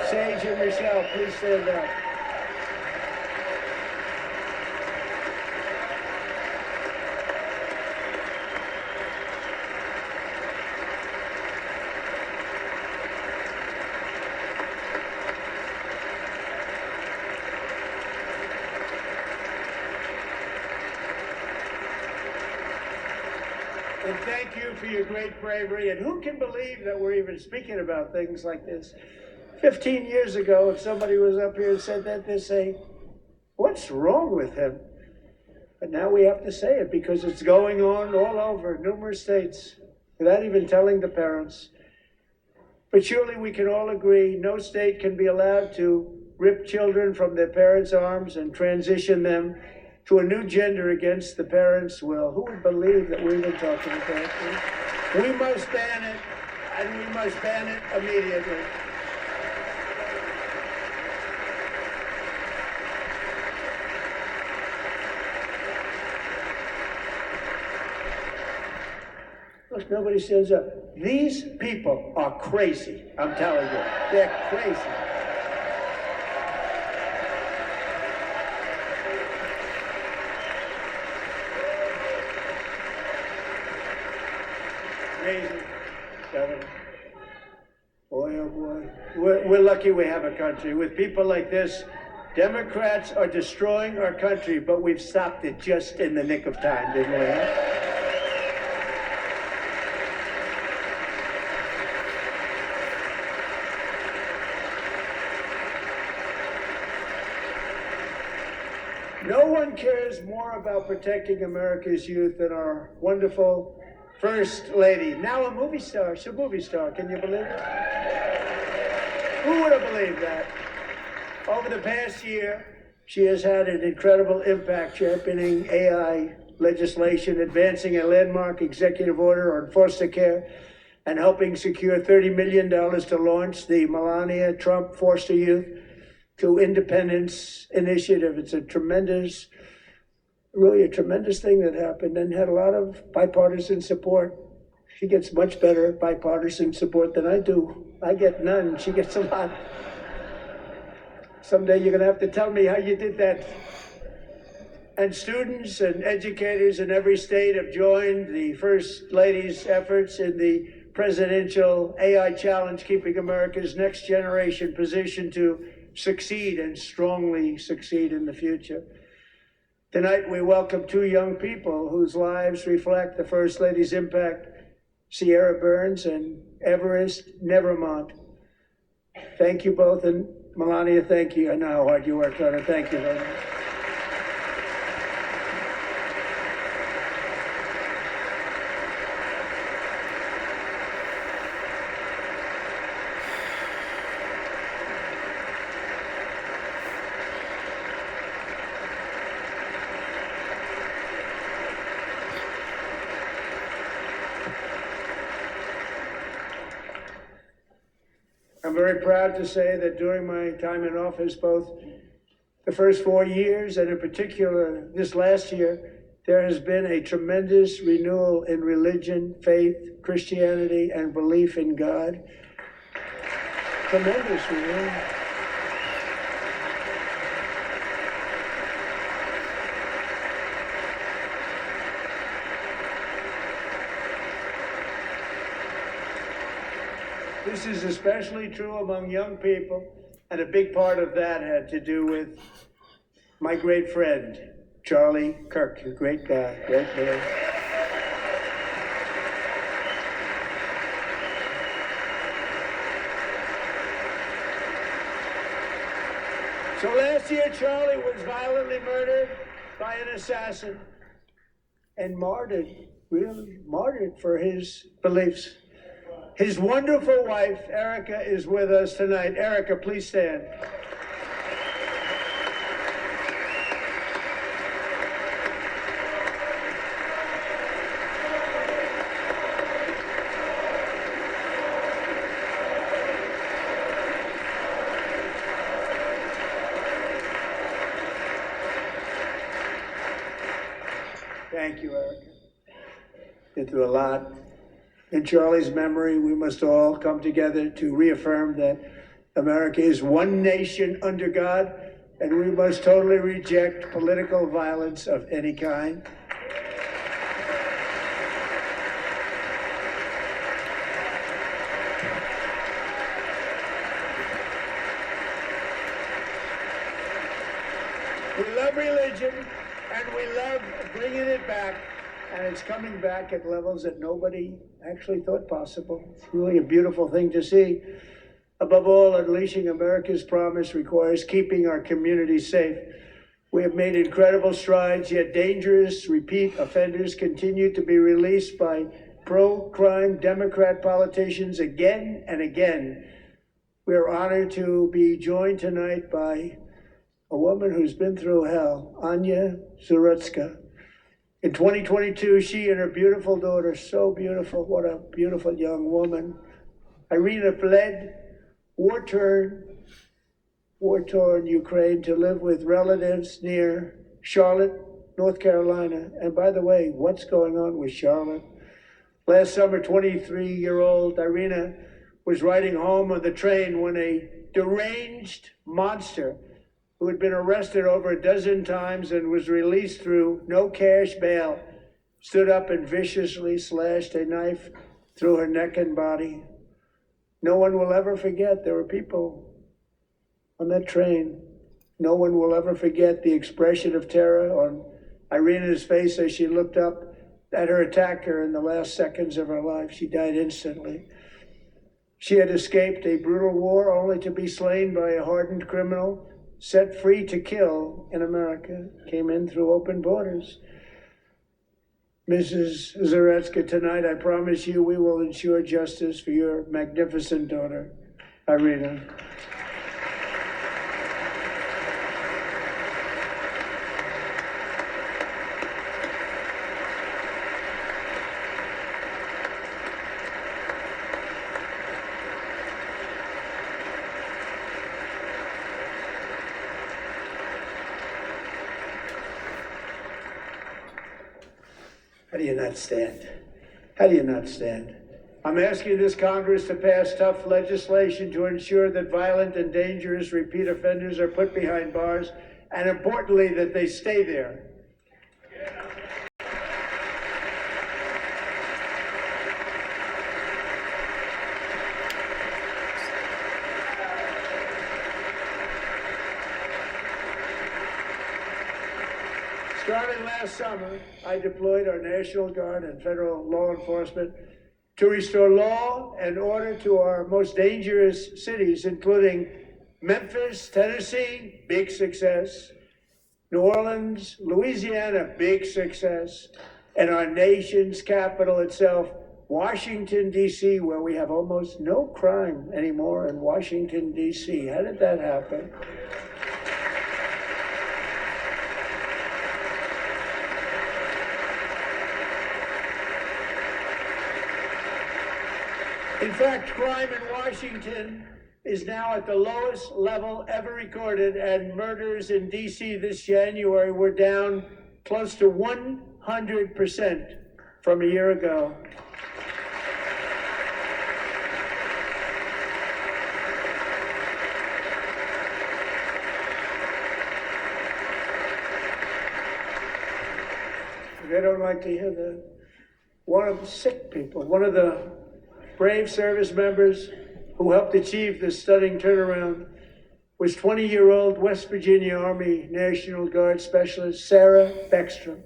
Sage and Michelle, please stand up. And thank you for your great bravery. And who can believe that we're even speaking about things like this? 15 years ago, if somebody was up here and said that, they'd say, what's wrong with him? But now we have to say it because it's going on all over numerous states without even telling the parents. But surely we can all agree no state can be allowed to rip children from their parents' arms and transition them to a new gender against the parents' will. Who would believe that we've been talking about this? We must ban it, and we must ban it immediately. Look, nobody stands up. These people are crazy, I'm telling you. They're crazy. Amazing. Governor. Boy, oh boy. We're lucky we have a country. With people like this, Democrats are destroying our country, but we've stopped it just in the nick of time, didn't we? Huh? No one cares more about protecting America's youth than our wonderful First Lady, now a movie star. She's a movie star. Can you believe it? Who would have believed that? Over the past year, she has had an incredible impact championing AI legislation, advancing a landmark executive order on foster care, and helping secure $30 million to launch the Melania Trump Foster Youth to Independence Initiative. It's a tremendous, really a tremendous thing that happened and had a lot of bipartisan support. She gets much better bipartisan support than I do. I get none. She gets a lot. Someday you're going to have to tell me how you did that. And students and educators in every state have joined the First Lady's efforts in the presidential AI challenge, keeping America's next generation positioned to succeed and strongly succeed in the future. Tonight, we welcome two young people whose lives reflect the First Lady's impact, Sierra Burns and Everest Nevermont. Thank you both, and Melania, thank you. I know how hard you worked on it. Thank you very much. I'm very proud to say that during my time in office, both the first 4 years and in particular this last year, there has been a tremendous renewal in religion, faith, Christianity, and belief in God. Tremendous renewal. This is especially true among young people, and a big part of that had to do with my great friend, Charlie Kirk, a great guy, great man. So last year, Charlie was violently murdered by an assassin and martyred, really martyred for his beliefs. His wonderful wife, Erica, is with us tonight. Erica, please stand. Thank you, Erica. Been through a lot. In Charlie's memory, we must all come together to reaffirm that America is one nation under God, and we must totally reject political violence of any kind. We love religion, and we love bringing it back, and it's coming back at levels that nobody actually thought possible. It's really a beautiful thing to see. Above all, unleashing America's promise requires keeping our communities safe. We have made incredible strides, yet dangerous repeat offenders continue to be released by pro-crime Democrat politicians again and again. We are honored to be joined tonight by a woman who's been through hell, Anya Zarutska. In 2022, she and her beautiful daughter, so beautiful, what a beautiful young woman, Irina, fled war-torn Ukraine to live with relatives near Charlotte, North Carolina. And by the way, what's going on with Charlotte? Last summer, 23-year-old Irina was riding home on the train when a deranged monster who had been arrested over a dozen times and was released through no cash bail, stood up and viciously slashed a knife through her neck and body. No one will ever forget there were people on that train. No one will ever forget the expression of terror on Irina's face as she looked up at her attacker in the last seconds of her life. She died instantly. She had escaped a brutal war only to be slain by a hardened criminal set free to kill in America, came in through open borders. Mrs. Zarutska, tonight I promise you we will ensure justice for your magnificent daughter, Irina. How do you not stand? How do you not stand? I'm asking this Congress to pass tough legislation to ensure that violent and dangerous repeat offenders are put behind bars, and importantly, that they stay there. Starting last summer, I deployed our National Guard and federal law enforcement to restore law and order to our most dangerous cities, including Memphis, Tennessee, big success, New Orleans, Louisiana, big success, and our nation's capital itself, Washington, D.C., where we have almost no crime anymore in Washington, D.C. How did that happen? In fact, crime in Washington is now at the lowest level ever recorded, and murders in D.C. this January were down close to 100% from a year ago. They don't like to hear that. One of the sick people, one of the brave service members who helped achieve this stunning turnaround was 20-year-old West Virginia Army National Guard Specialist Sarah Beckstrom.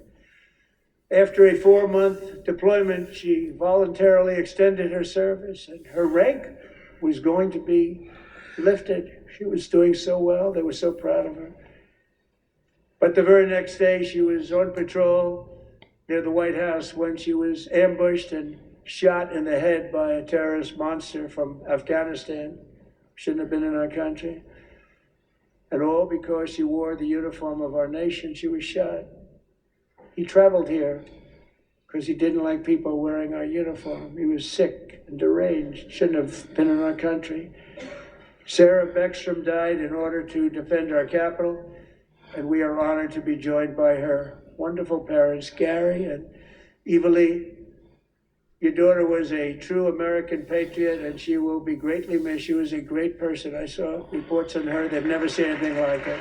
After a 4-month deployment, she voluntarily extended her service, and her rank was going to be lifted. She was doing so well. They were so proud of her. But the very next day, she was on patrol near the White House when she was ambushed and shot in the head by a terrorist monster from Afghanistan. Shouldn't have been in our country. And all because she wore the uniform of our nation. She was shot. He traveled here because he didn't like people wearing our uniform. He was sick and deranged. Shouldn't have been in our country. Sarah Beckstrom died in order to defend our capital. and we are honored to be joined by her wonderful parents, Gary and Eva Lee. Your daughter was a true American patriot, and she will be greatly missed. She was a great person. I saw reports on her. They've never seen anything like it.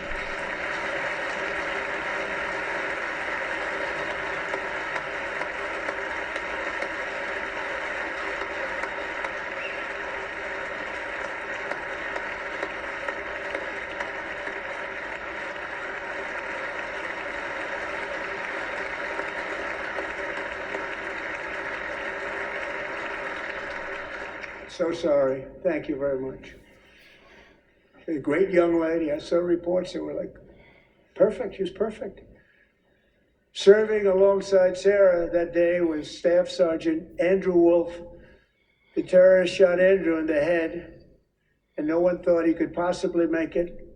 So sorry. Thank you very much. A great young lady. I saw reports that were like, perfect. She was perfect. Serving alongside Sarah that day was Staff Sergeant Andrew Wolf. The terrorist shot Andrew in the head, and no one thought he could possibly make it.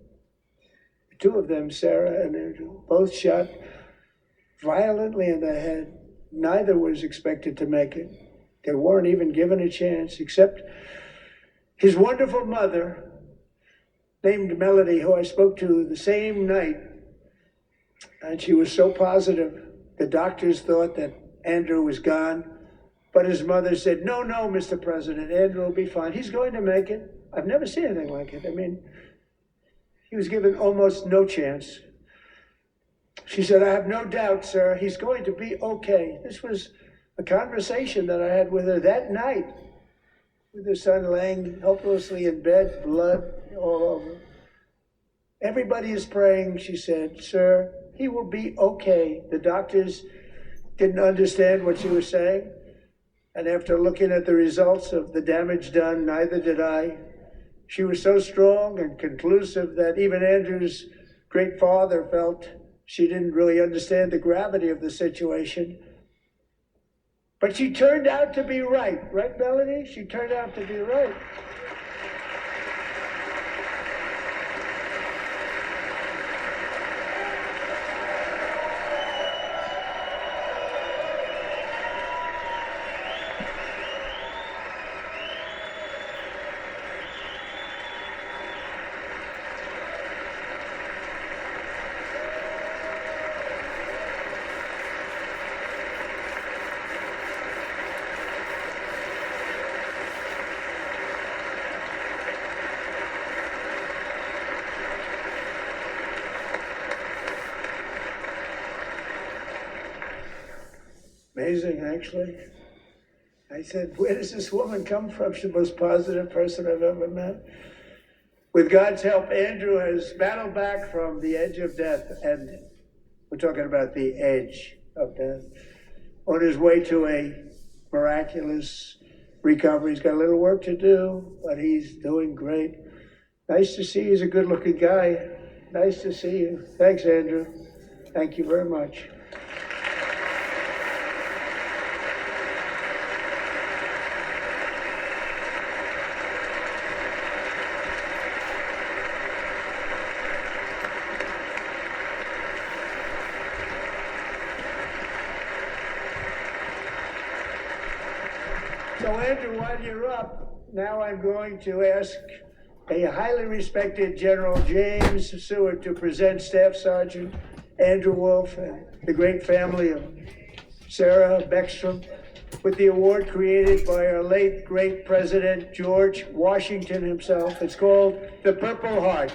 The two of them, Sarah and Andrew, both shot violently in the head. Neither was expected to make it. They weren't even given a chance, except his wonderful mother, named Melody, who I spoke to the same night. And she was so positive. The doctors thought that Andrew was gone. But his mother said, no, Mr. President, Andrew will be fine. He's going to make it. I've never seen anything like it. I mean, he was given almost no chance. She said, I have no doubt, sir, he's going to be okay. This was a conversation that I had with her that night, with her son laying helplessly in bed, blood all over. Everybody is praying, she said, sir, he will be okay. The doctors didn't understand what she was saying. And after looking at the results of the damage done, neither did I. She was so strong and conclusive that even Andrew's great father felt she didn't really understand the gravity of the situation. But she turned out to be right. Right, Melanie? She turned out to be right. Amazing, actually. I said, where does this woman come from? She's the most positive person I've ever met. With God's help, Andrew has battled back from the edge of death, and we're talking about the edge of death, on his way to a miraculous recovery. He's got a little work to do, but he's doing great. Nice to see you. He's a good-looking guy. Nice to see you. Thanks, Andrew. Thank you very much. So Andrew, while you're up, now I'm going to ask a highly respected General James Seward to present Staff Sergeant Andrew Wolf and the great family of Sarah Beckstrom with the award created by our late great President George Washington himself. It's called the Purple Heart.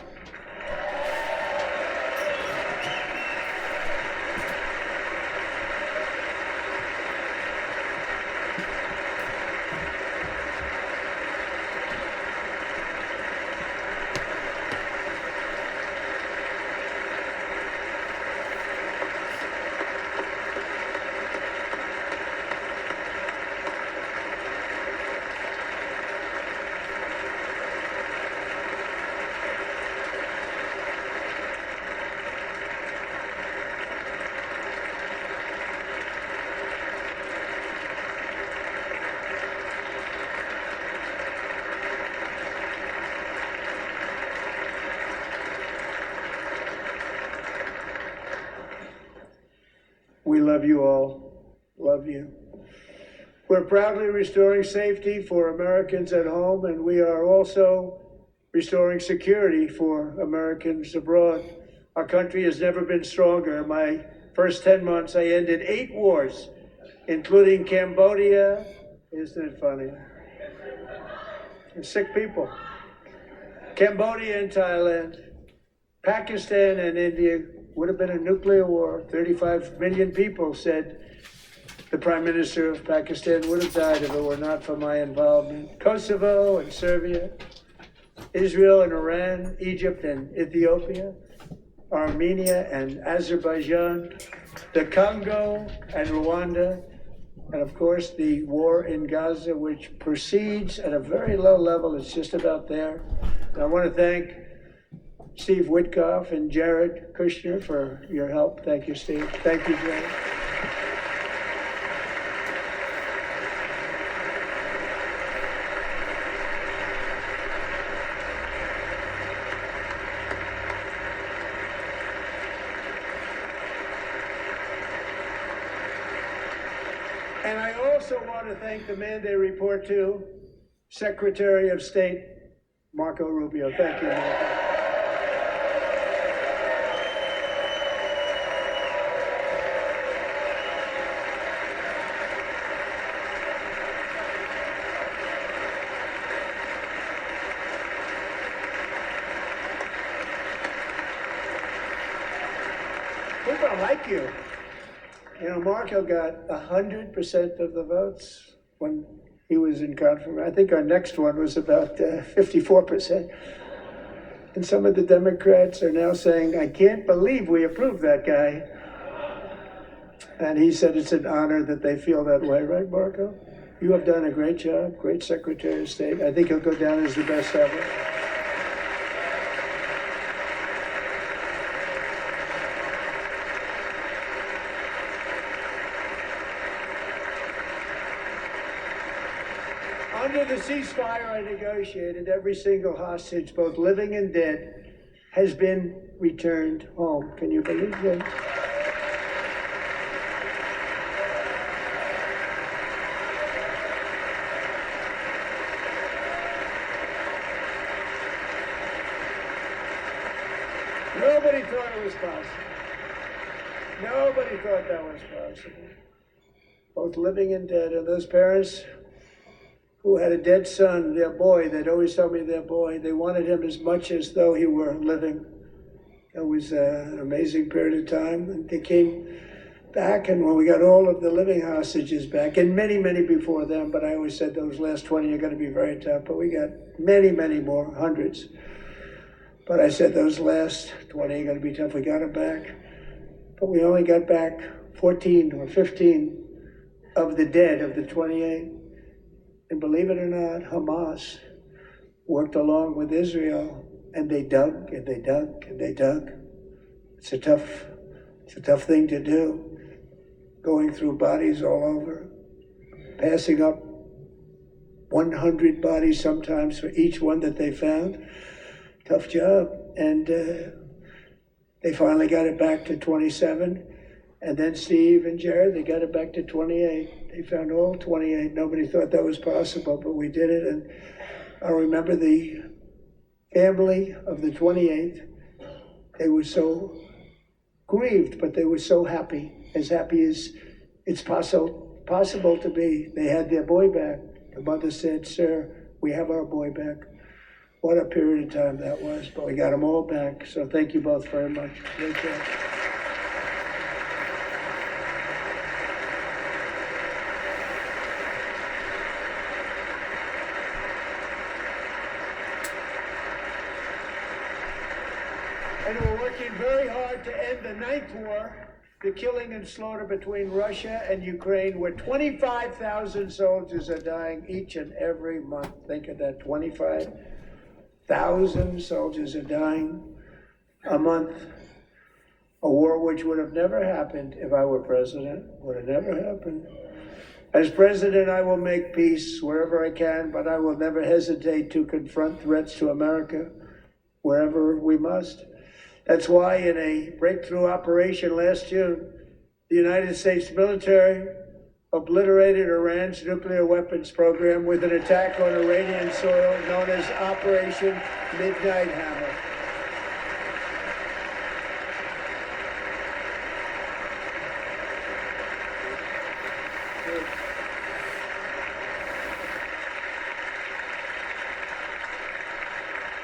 We love you all. Love you. We're proudly restoring safety for Americans at home, and we are also restoring security for Americans abroad. Our country has never been stronger. In my first 10 months, I ended 8 wars, including Cambodia. Isn't it funny? And sick people. Cambodia and Thailand, Pakistan and India would have been a nuclear war. 35 million people, said the Prime Minister of Pakistan, would have died if it were not for my involvement. Kosovo and Serbia, Israel and Iran, Egypt and Ethiopia, Armenia and Azerbaijan, the Congo and Rwanda, and of course the war in Gaza, which proceeds at a very low level. It's just about there. And I want to thank Steve Witkoff and Jared Kushner for your help. Thank you, Steve. Thank you, Jared. And I also want to thank the man they report to, Secretary of State Marco Rubio. Thank you, Marco. People like you. You know, Marco got 100% of the votes when he was in confirmation. I think our next one was about 54%. And some of the Democrats are now saying, I can't believe we approved that guy. And he said it's an honor that they feel that way, right, Marco? You have done a great job, great Secretary of State. I think he'll go down as the best ever. Under the ceasefire I negotiated, every single hostage, both living and dead, has been returned home. Can you believe that? Nobody thought it was possible. Nobody thought that was possible. Both living and dead, and those parents who had a dead son, their boy, they'd always tell me their boy, they wanted him as much as though he were living. It was an amazing period of time. And they came back, and when we got all of the living hostages back, and many, many before them, but I always said those last 20 are going to be very tough, but we got many, many more, hundreds. But I said those last 20 are going to be tough. We got them back. But we only got back 14 or 15 of the dead, of the 28. And believe it or not, Hamas worked along with Israel, and they dug and they dug and they dug. It's a tough thing to do, going through bodies all over, passing up 100 bodies sometimes for each one that they found. Tough job. And they finally got it back to 27. And then Steve and Jared, they got it back to 28. They found all 28. Nobody thought that was possible, but we did it. And I remember the family of the 28th. They were so grieved, but they were so happy as it's possible to be. They had their boy back. The mother said, "Sir, we have our boy back." What a period of time that was, but we got them all back. So thank you both very much. Great job. And we're working very hard to end the ninth war, the killing and slaughter between Russia and Ukraine, where 25,000 soldiers are dying each and every month. Think of that, 25,000 soldiers are dying a month. A war which would have never happened if I were president, would have never happened. As president, I will make peace wherever I can, but I will never hesitate to confront threats to America wherever we must. That's why in a breakthrough operation last June, the United States military obliterated Iran's nuclear weapons program with an attack on Iranian soil known as Operation Midnight Hammer.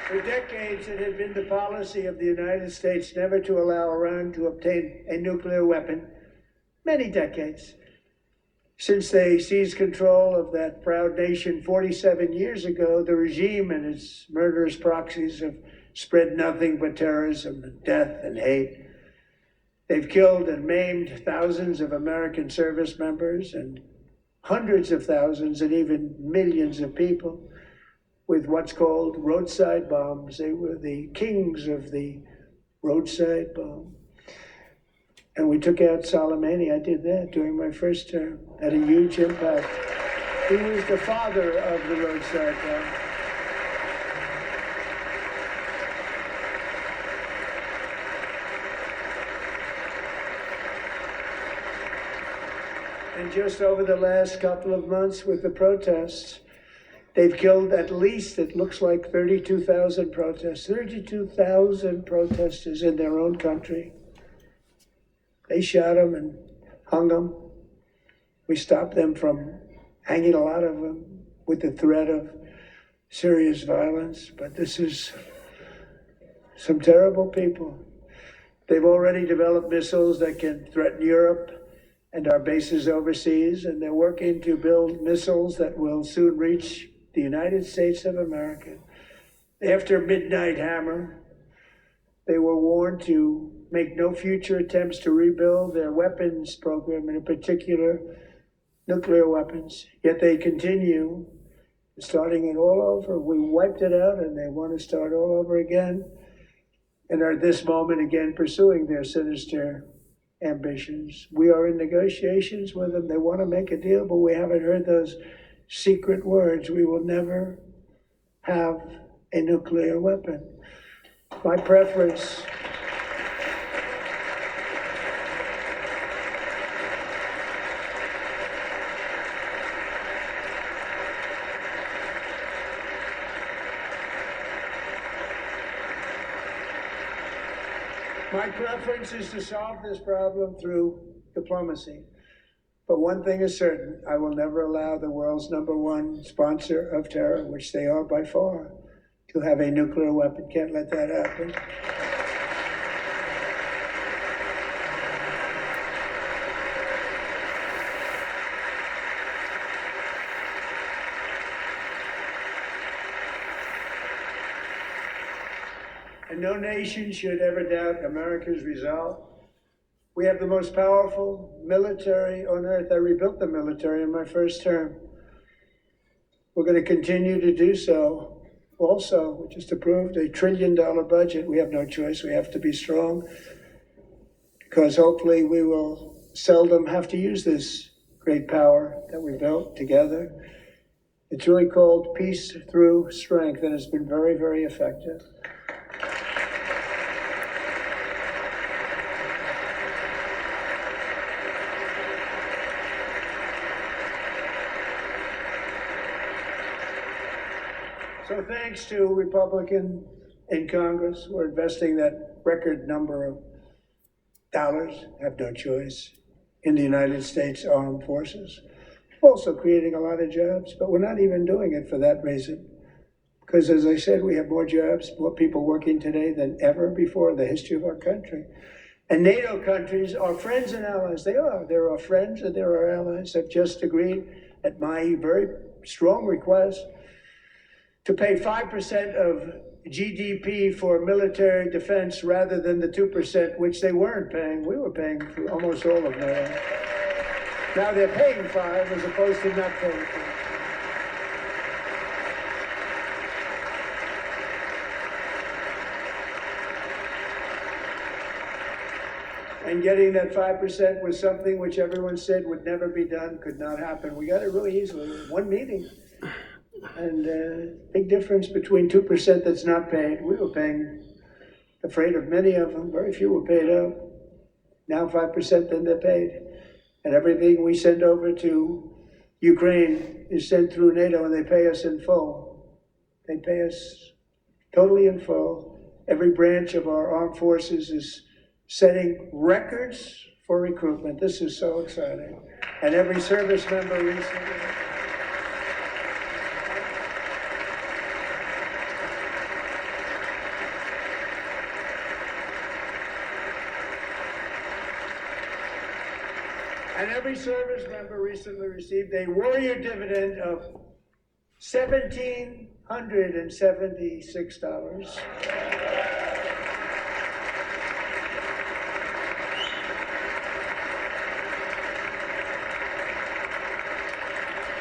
For decades, it had been the policy of the United States never to allow Iran to obtain a nuclear weapon. Many decades. Since they seized control of that proud nation 47 years ago, the regime and its murderous proxies have spread nothing but terrorism and death and hate. They've killed and maimed thousands of American service members and hundreds of thousands and even millions of people with what's called roadside bombs. They were the kings of the roadside bomb. And we took out Soleimani. I did that during my first term. Had a huge impact. He was the father of the roadside bomb. And just over the last couple of months with the protests, they've killed at least, it looks like 32,000 protesters, 32,000 protesters in their own country. They shot them and hung them. We stopped them from hanging a lot of them with the threat of serious violence. But this is some terrible people. They've already developed missiles that can threaten Europe and our bases overseas, and they're working to build missiles that will soon reach the United States of America. After Midnight Hammer, they were warned to make no future attempts to rebuild their weapons program, and in particular, nuclear weapons. Yet they continue, starting it all over. We wiped it out, and they want to start all over again, and are at this moment again pursuing their sinister ambitions. We are in negotiations with them. They want to make a deal, but we haven't heard those secret words. We will never have a nuclear weapon. My preference is to solve this problem through diplomacy. But one thing is certain, I will never allow the world's #1 sponsor of terror, which they are by far, to have a nuclear weapon. Can't let that happen. And no nation should ever doubt America's resolve. We have the most powerful military on earth. I rebuilt the military in my first term. We're going to continue to do so. Also, we just approved a $1 trillion budget. We have no choice. We have to be strong because hopefully we will seldom have to use this great power that we built together. It's really called Peace Through Strength, and it's been very, very effective. So thanks to Republicans in Congress, we're investing that record number of dollars, have no choice, in the United States Armed Forces. Also creating a lot of jobs, but we're not even doing it for that reason. Because as I said, we have more jobs, more people working today than ever before in the history of our country. And NATO countries are friends and allies. They are. There are friends and there are allies. Have just agreed at my very strong request to pay 5% of GDP for military defense rather than the 2%, which they weren't paying. We were paying for almost all of that. Now they're paying 5 as opposed to not paying 5. And getting that 5% was something which everyone said would never be done, could not happen. We got it really easily, one meeting. And big difference between 2% that's not paid. We were paying the freight of many of them. Very few were paid out. Now 5%, then they're paid. And everything we send over to Ukraine is sent through NATO, and they pay us in full. They pay us totally in full. Every branch of our armed forces is setting records for recruitment. This is so exciting. and every service member recently. And every service member recently received a warrior dividend of $1,776.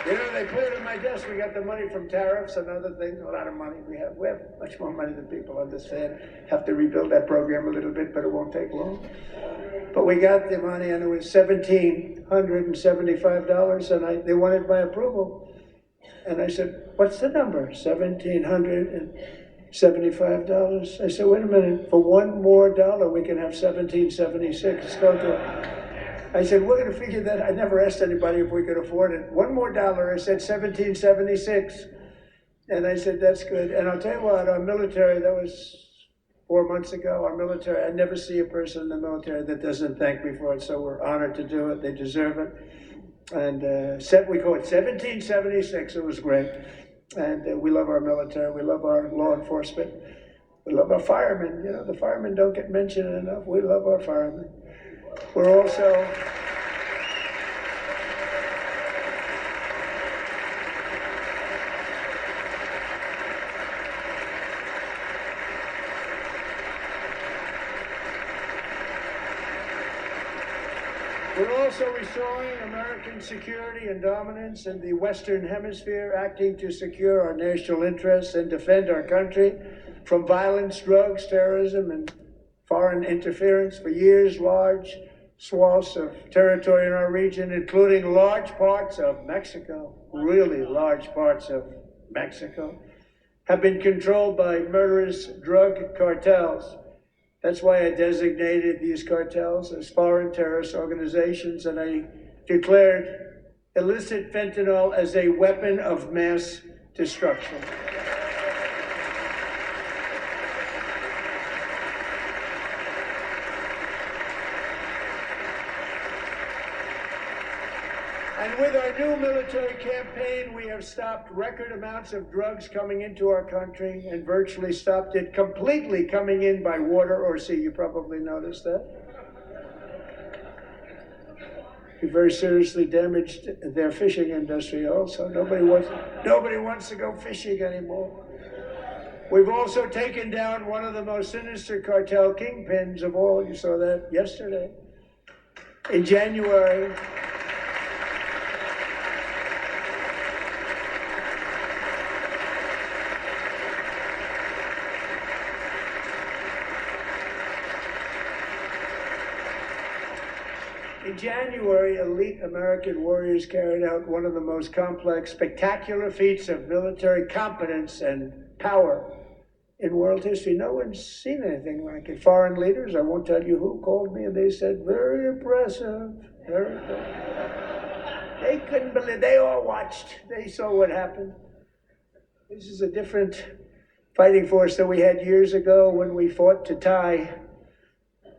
You know, they put it in my desk. We got the money from tariffs and other things, a lot of money we have. We have much more money than people understand. Have to rebuild that program a little bit, but it won't take long. But we got the money, and it was $1,775, and they wanted my approval. And I said, what's the number? $1,775. I said, wait a minute, for one more dollar, we can have $1,776. Let's go to it. I said, we're going to figure that. I never asked anybody if we could afford it. One more dollar, I said $1,776. And I said, that's good. And I'll tell you what, our military, that was 4 months ago, our military, I never see a person in the military that doesn't thank me for it. So we're honored to do it. They deserve it. And we call it 1776. It was great. And we love our military. We love our law enforcement. We love our firemen. You know, the firemen don't get mentioned enough. We love our firemen. We're also restoring American security and dominance in the Western Hemisphere, acting to secure our national interests and defend our country from violence, drugs, terrorism, and foreign interference. For years, large swaths of territory in our region, including large parts of Mexico, really large parts of Mexico, have been controlled by murderous drug cartels. That's why I designated these cartels as foreign terrorist organizations, and I declared illicit fentanyl as a weapon of mass destruction. And with our new military campaign, we have stopped record amounts of drugs coming into our country and virtually stopped it completely coming in by water or sea. You probably noticed that. We very seriously damaged their fishing industry also. Nobody wants to go fishing anymore. We've also taken down one of the most sinister cartel kingpins of all. You saw that yesterday. In January, elite American warriors carried out one of the most complex, spectacular feats of military competence and power in world history. No one's seen anything like it. Foreign leaders, I won't tell you who, called me and they said, very impressive, very impressive. They couldn't believe, they all watched. They saw what happened. This is a different fighting force than we had years ago when we fought to tie.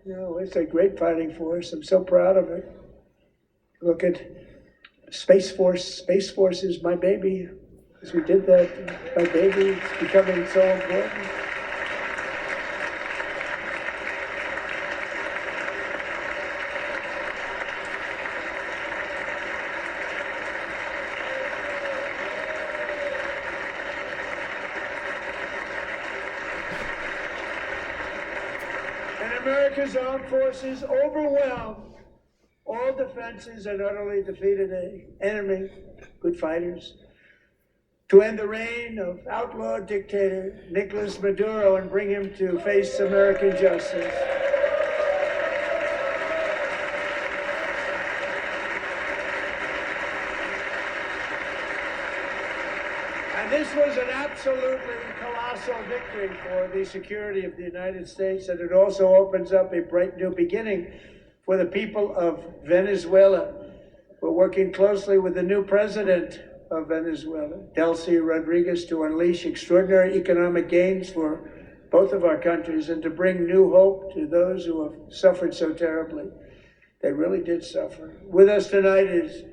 You know, it's a great fighting force. I'm so proud of it. Look at Space Force. Space Force is my baby. As we did that, my baby is becoming so important. And America's armed forces overwhelmed all defenses and utterly defeated an enemy, good fighters, to end the reign of outlaw dictator Nicolas Maduro and bring him to face American justice. And this was an absolutely colossal victory for the security of the United States, and it also opens up a bright new beginning for the people of Venezuela. We're working closely with the new president of Venezuela, Delcy Rodriguez, to unleash extraordinary economic gains for both of our countries and to bring new hope to those who have suffered so terribly. They really did suffer. With us tonight is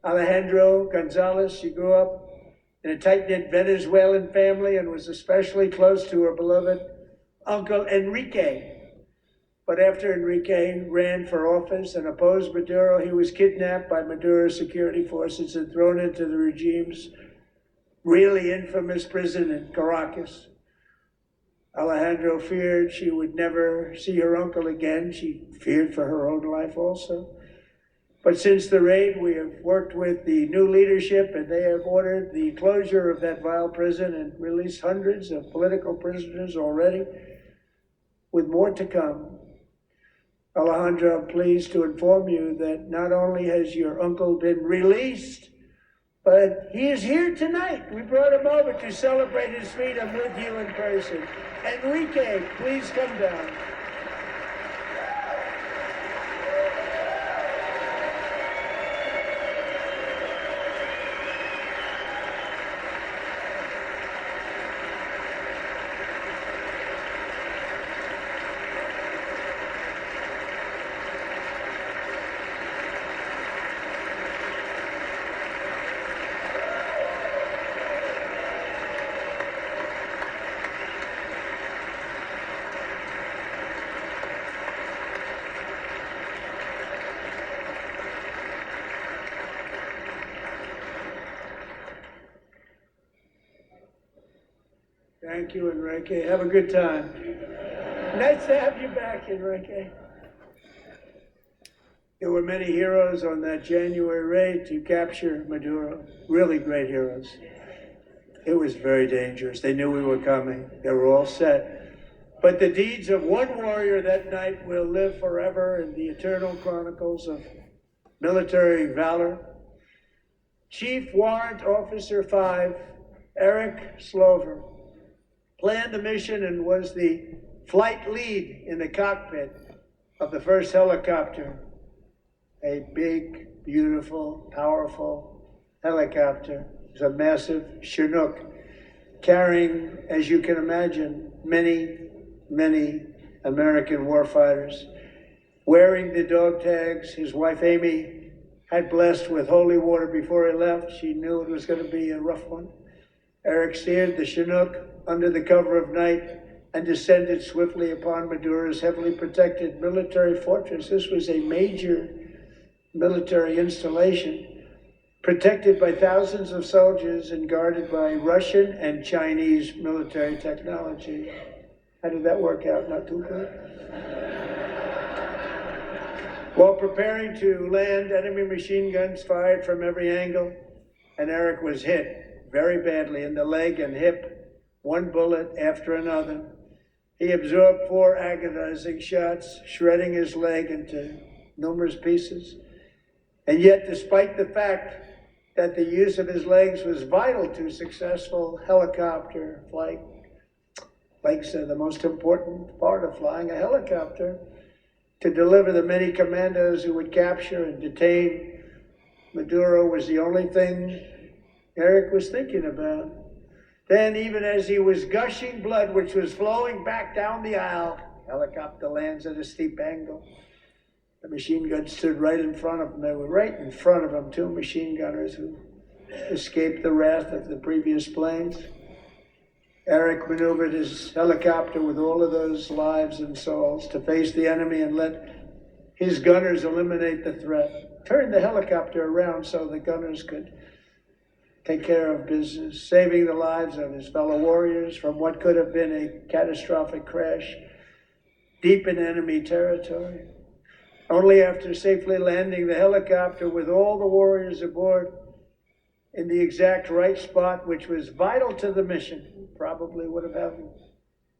Alejandro Gonzalez. She grew up in a tight-knit Venezuelan family and was especially close to her beloved uncle Enrique. But after Enrique ran for office and opposed Maduro, he was kidnapped by Maduro's security forces and thrown into the regime's really infamous prison in Caracas. Alejandro feared she would never see her uncle again. She feared for her own life also. But since the raid, we have worked with the new leadership, and they have ordered the closure of that vile prison and released hundreds of political prisoners already, with more to come. Alejandro, I'm pleased to inform you that not only has your uncle been released, but he is here tonight. We brought him over to celebrate his freedom with you in person. Enrique, please come down. Thank you, Enrique. Have a good time. Nice to have you back, Enrique. There were many heroes on that January raid to capture Maduro. Really great heroes. It was very dangerous. They knew we were coming. They were all set. But the deeds of one warrior that night will live forever in the eternal chronicles of military valor. Chief Warrant Officer 5, Eric Slover, planned the mission and was the flight lead in the cockpit of the first helicopter. A big, beautiful, powerful helicopter. It was a massive Chinook carrying, as you can imagine, many, many American warfighters. Wearing the dog tags, his wife Amy had blessed with holy water before he left. She knew it was going to be a rough one. Eric steered the Chinook under the cover of night and descended swiftly upon Maduro's heavily protected military fortress. This was a major military installation, protected by thousands of soldiers and guarded by Russian and Chinese military technology. How did that work out? Not too good. While preparing to land, enemy machine guns fired from every angle, and Eric was hit very badly in the leg and hip, one bullet after another. He absorbed 4 agonizing shots, shredding his leg into numerous pieces. And yet, despite the fact that the use of his legs was vital to successful helicopter flight, legs are the most important part of flying a helicopter, to deliver the many commandos who would capture and detain Maduro was the only thing Eric was thinking about. Then, even as he was gushing blood, which was flowing back down the aisle, helicopter lands at a steep angle. The machine gun stood right in front of him. They were right in front of him, 2 machine gunners who escaped the wrath of the previous planes. Eric maneuvered his helicopter with all of those lives and souls to face the enemy and let his gunners eliminate the threat. Turned the helicopter around so the gunners could take care of business, saving the lives of his fellow warriors from what could have been a catastrophic crash deep in enemy territory. Only after safely landing the helicopter with all the warriors aboard in the exact right spot, which was vital to the mission, probably would have had to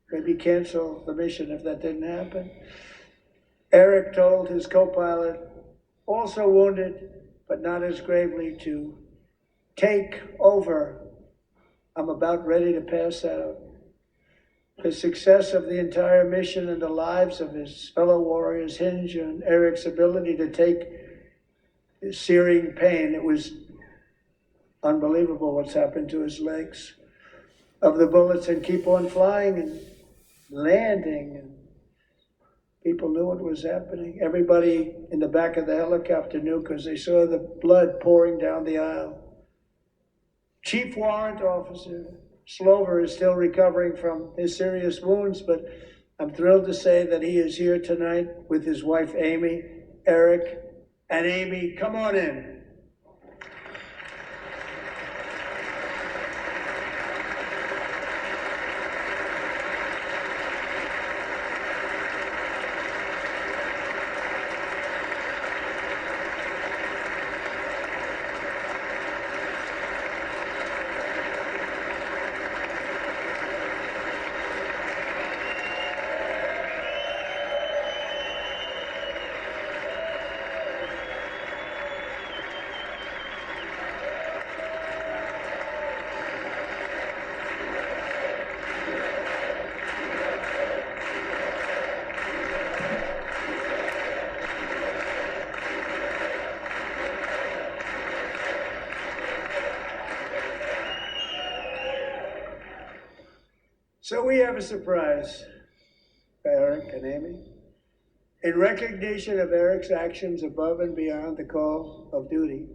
maybe cancel the mission if that didn't happen. Eric told his co-pilot, also wounded, but not as gravely, to take over. I'm about ready to pass out. The success of the entire mission and the lives of his fellow warriors hinge on Eric's ability to take searing pain. It was unbelievable what's happened to his legs of the bullets and keep on flying and landing and People knew what was happening. Everybody in the back of the helicopter knew because they saw the blood pouring down the aisle. Chief Warrant Officer Slover is still recovering from his serious wounds, but I'm thrilled to say that he is here tonight with his wife, Amy, Eric, and Amy, come on in. So we have a surprise for Eric and Amy. In recognition of Eric's actions above and beyond the call of duty,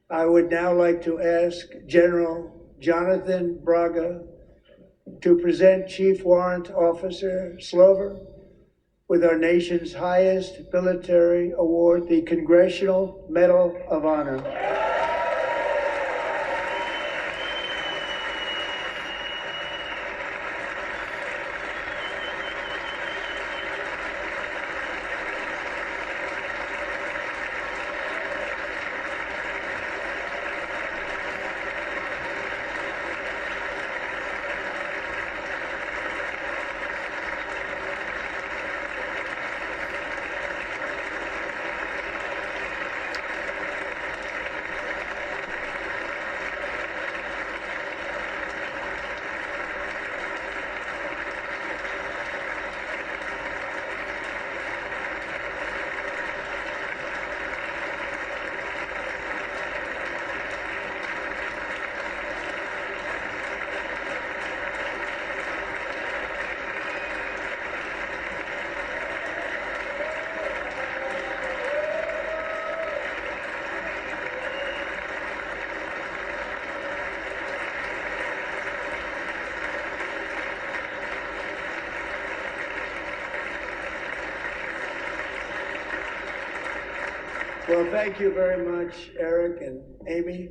I would now like to ask General Jonathan Braga to present Chief Warrant Officer Slover with our nation's highest military award, the Congressional Medal of Honor. Well, thank you very much, Eric and Amy.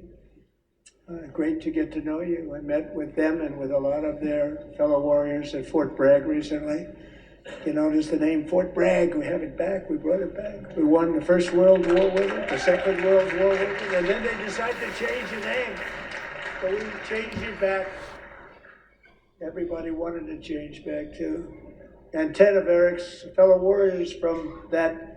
Great to get to know you. I met with them and with a lot of their fellow warriors at Fort Bragg recently. You notice the name Fort Bragg, we have it back, we brought it back. We won the First World War with it, the Second World War with it, and then they decided to change the name. So we changed it back. Everybody wanted to change back too. And 10 of Eric's fellow warriors from that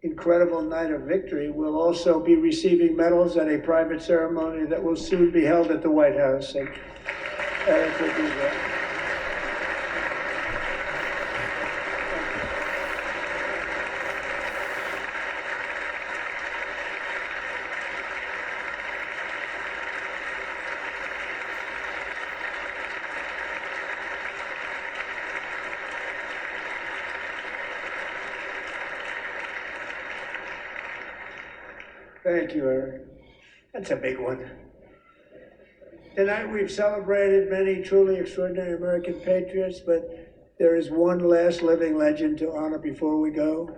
incredible night of victory will also be receiving medals at a private ceremony that will soon be held at the White House. And Eric will do that. Thank you, Eric. That's a big one. Tonight we've celebrated many truly extraordinary American patriots, but there is one last living legend to honor before we go.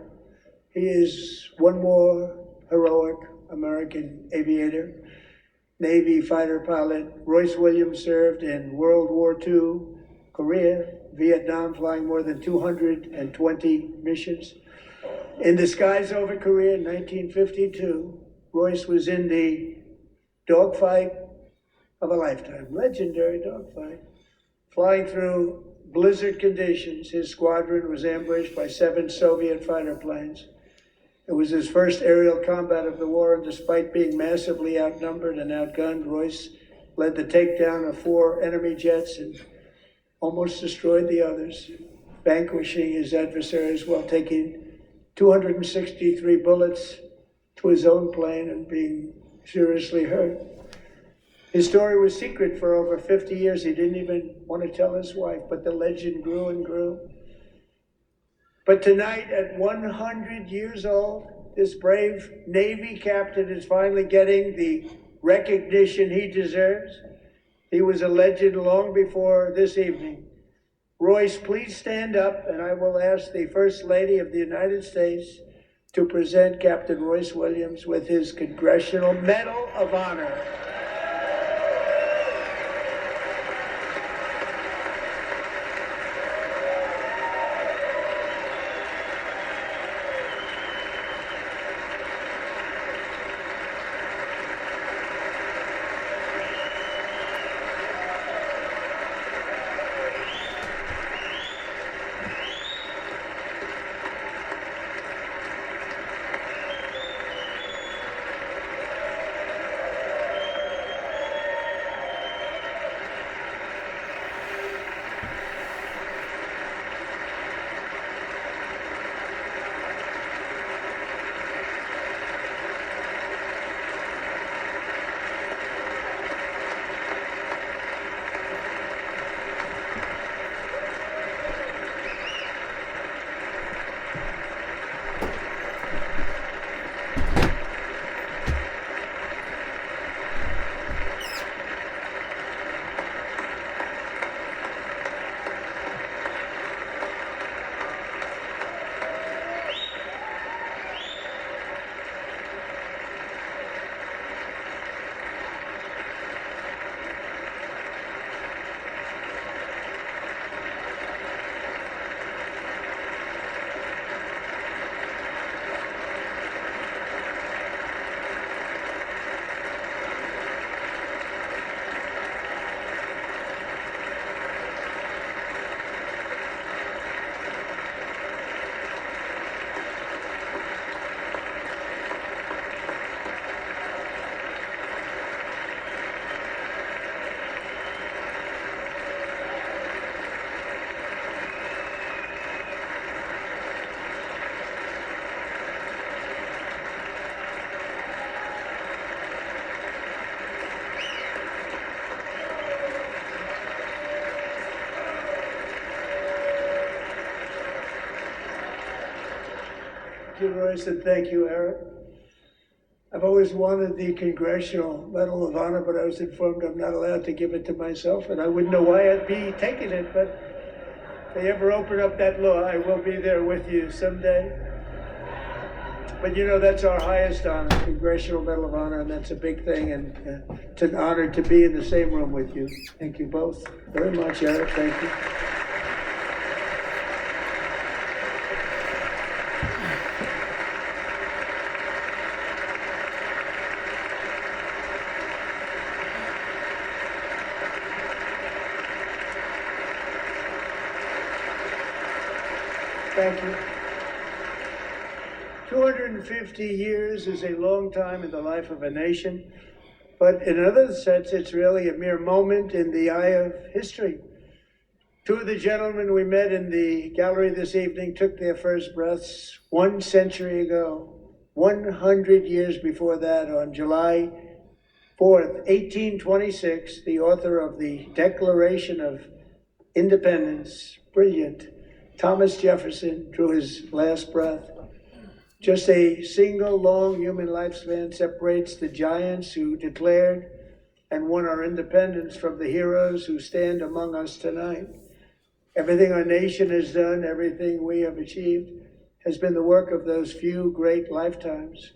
He is one more heroic American aviator, Navy fighter pilot. Royce Williams served in World War II, Korea, Vietnam, flying more than 220 missions. In the skies over Korea in 1952, Royce was in the dogfight of a lifetime, legendary dogfight. Flying through blizzard conditions, his squadron was ambushed by 7 Soviet fighter planes. It was his first aerial combat of the war, and despite being massively outnumbered and outgunned, Royce led the takedown of 4 enemy jets and almost destroyed the others, vanquishing his adversaries while taking 263 bullets to his own plane and being seriously hurt. His story was secret for over 50 years. He didn't even want to tell his wife, but the legend grew and grew. But tonight, at 100 years old, this brave Navy captain is finally getting the recognition he deserves. He was a legend long before this evening. Royce, please stand up, and I will ask the First Lady of the United States to present Captain Royce Williams with his Congressional Medal of Honor. Thank you, Royce, and thank you, Eric. I've always wanted the Congressional Medal of Honor, but I was informed I'm not allowed to give it to myself, and I wouldn't know why I'd be taking it, but if they ever open up that law, I will be there with you someday. But you know, that's our highest honor, Congressional Medal of Honor, and that's a big thing, and it's an honor to be in the same room with you. Thank you both very much, Eric. Thank you. Thank you. 250 years is a long time in the life of a nation, but in another sense, it's really a mere moment in the eye of history. Two of the gentlemen we met in the gallery this evening took their first breaths 1 century ago, 100 years before that, on July 4th, 1826, the author of the Declaration of Independence, brilliant, Thomas Jefferson, drew his last breath. Just a single long human lifespan separates the giants who declared and won our independence from the heroes who stand among us tonight. Everything our nation has done, everything we have achieved, has been the work of those few great lifetimes.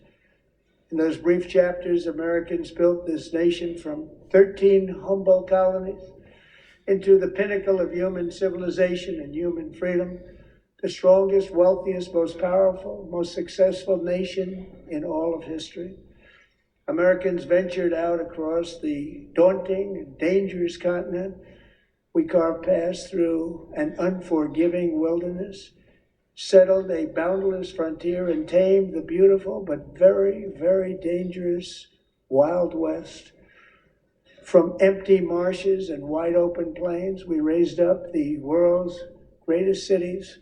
In those brief chapters, Americans built this nation from 13 humble colonies into the pinnacle of human civilization and human freedom, the strongest, wealthiest, most powerful, most successful nation in all of history. Americans ventured out across the daunting and dangerous continent. We carved paths through an unforgiving wilderness, settled a boundless frontier, and tamed the beautiful but very, very dangerous Wild West. From empty marshes and wide open plains, we raised up the world's greatest cities.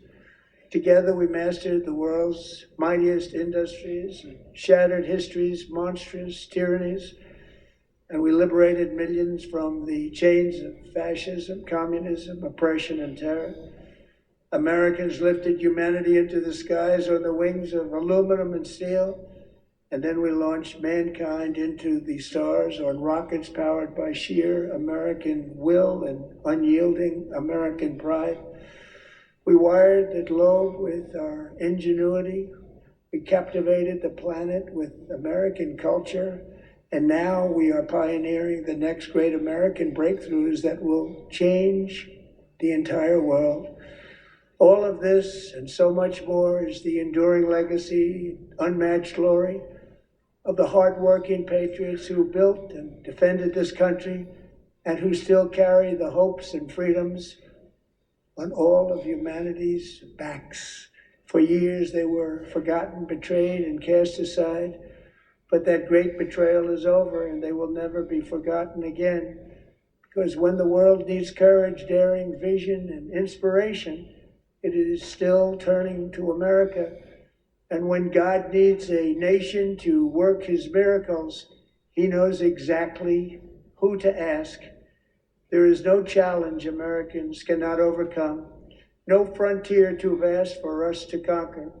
Together, we mastered the world's mightiest industries, shattered history's monstrous tyrannies, and we liberated millions from the chains of fascism, communism, oppression, and terror. Americans lifted humanity into the skies on the wings of aluminum and steel. And then we launched mankind into the stars on rockets powered by sheer American will and unyielding American pride. We wired the globe with our ingenuity. We captivated the planet with American culture. And now we are pioneering the next great American breakthroughs that will change the entire world. All of this and so much more is the enduring legacy, unmatched glory of the hardworking patriots who built and defended this country and who still carry the hopes and freedoms on all of humanity's backs. For years they were forgotten, betrayed, and cast aside, but that great betrayal is over and they will never be forgotten again. Because when the world needs courage, daring, vision, and inspiration, it is still turning to America. And when God needs a nation to work his miracles, he knows exactly who to ask. There is no challenge Americans cannot overcome, no frontier too vast for us to conquer,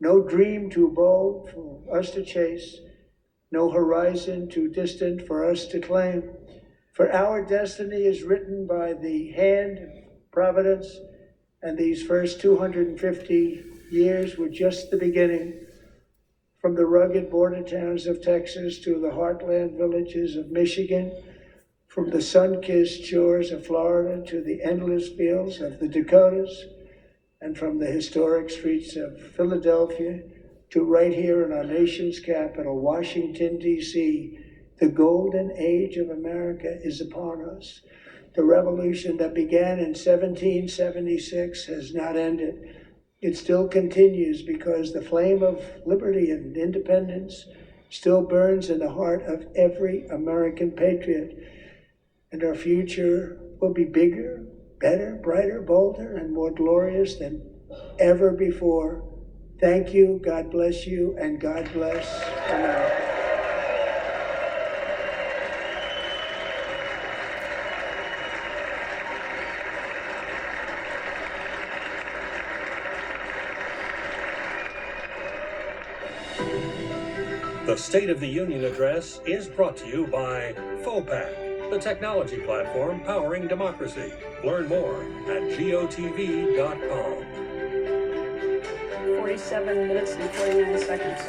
no dream too bold for us to chase, no horizon too distant for us to claim. For our destiny is written by the hand of providence, and these first 250 years were just the beginning. From the rugged border towns of Texas to the heartland villages of Michigan, from the sun-kissed shores of Florida to the endless fields of the Dakotas, and from the historic streets of Philadelphia to right here in our nation's capital, Washington, D.C., the golden age of America is upon us. The revolution that began in 1776 has not ended. It still continues because the flame of liberty and independence still burns in the heart of every American patriot. And our future will be bigger, better, brighter, bolder, and more glorious than ever before. Thank you, God bless you, and God bless America. The State of the Union Address is brought to you by FOPAC, the technology platform powering democracy. Learn more at gotv.com. 47 minutes and 49 seconds.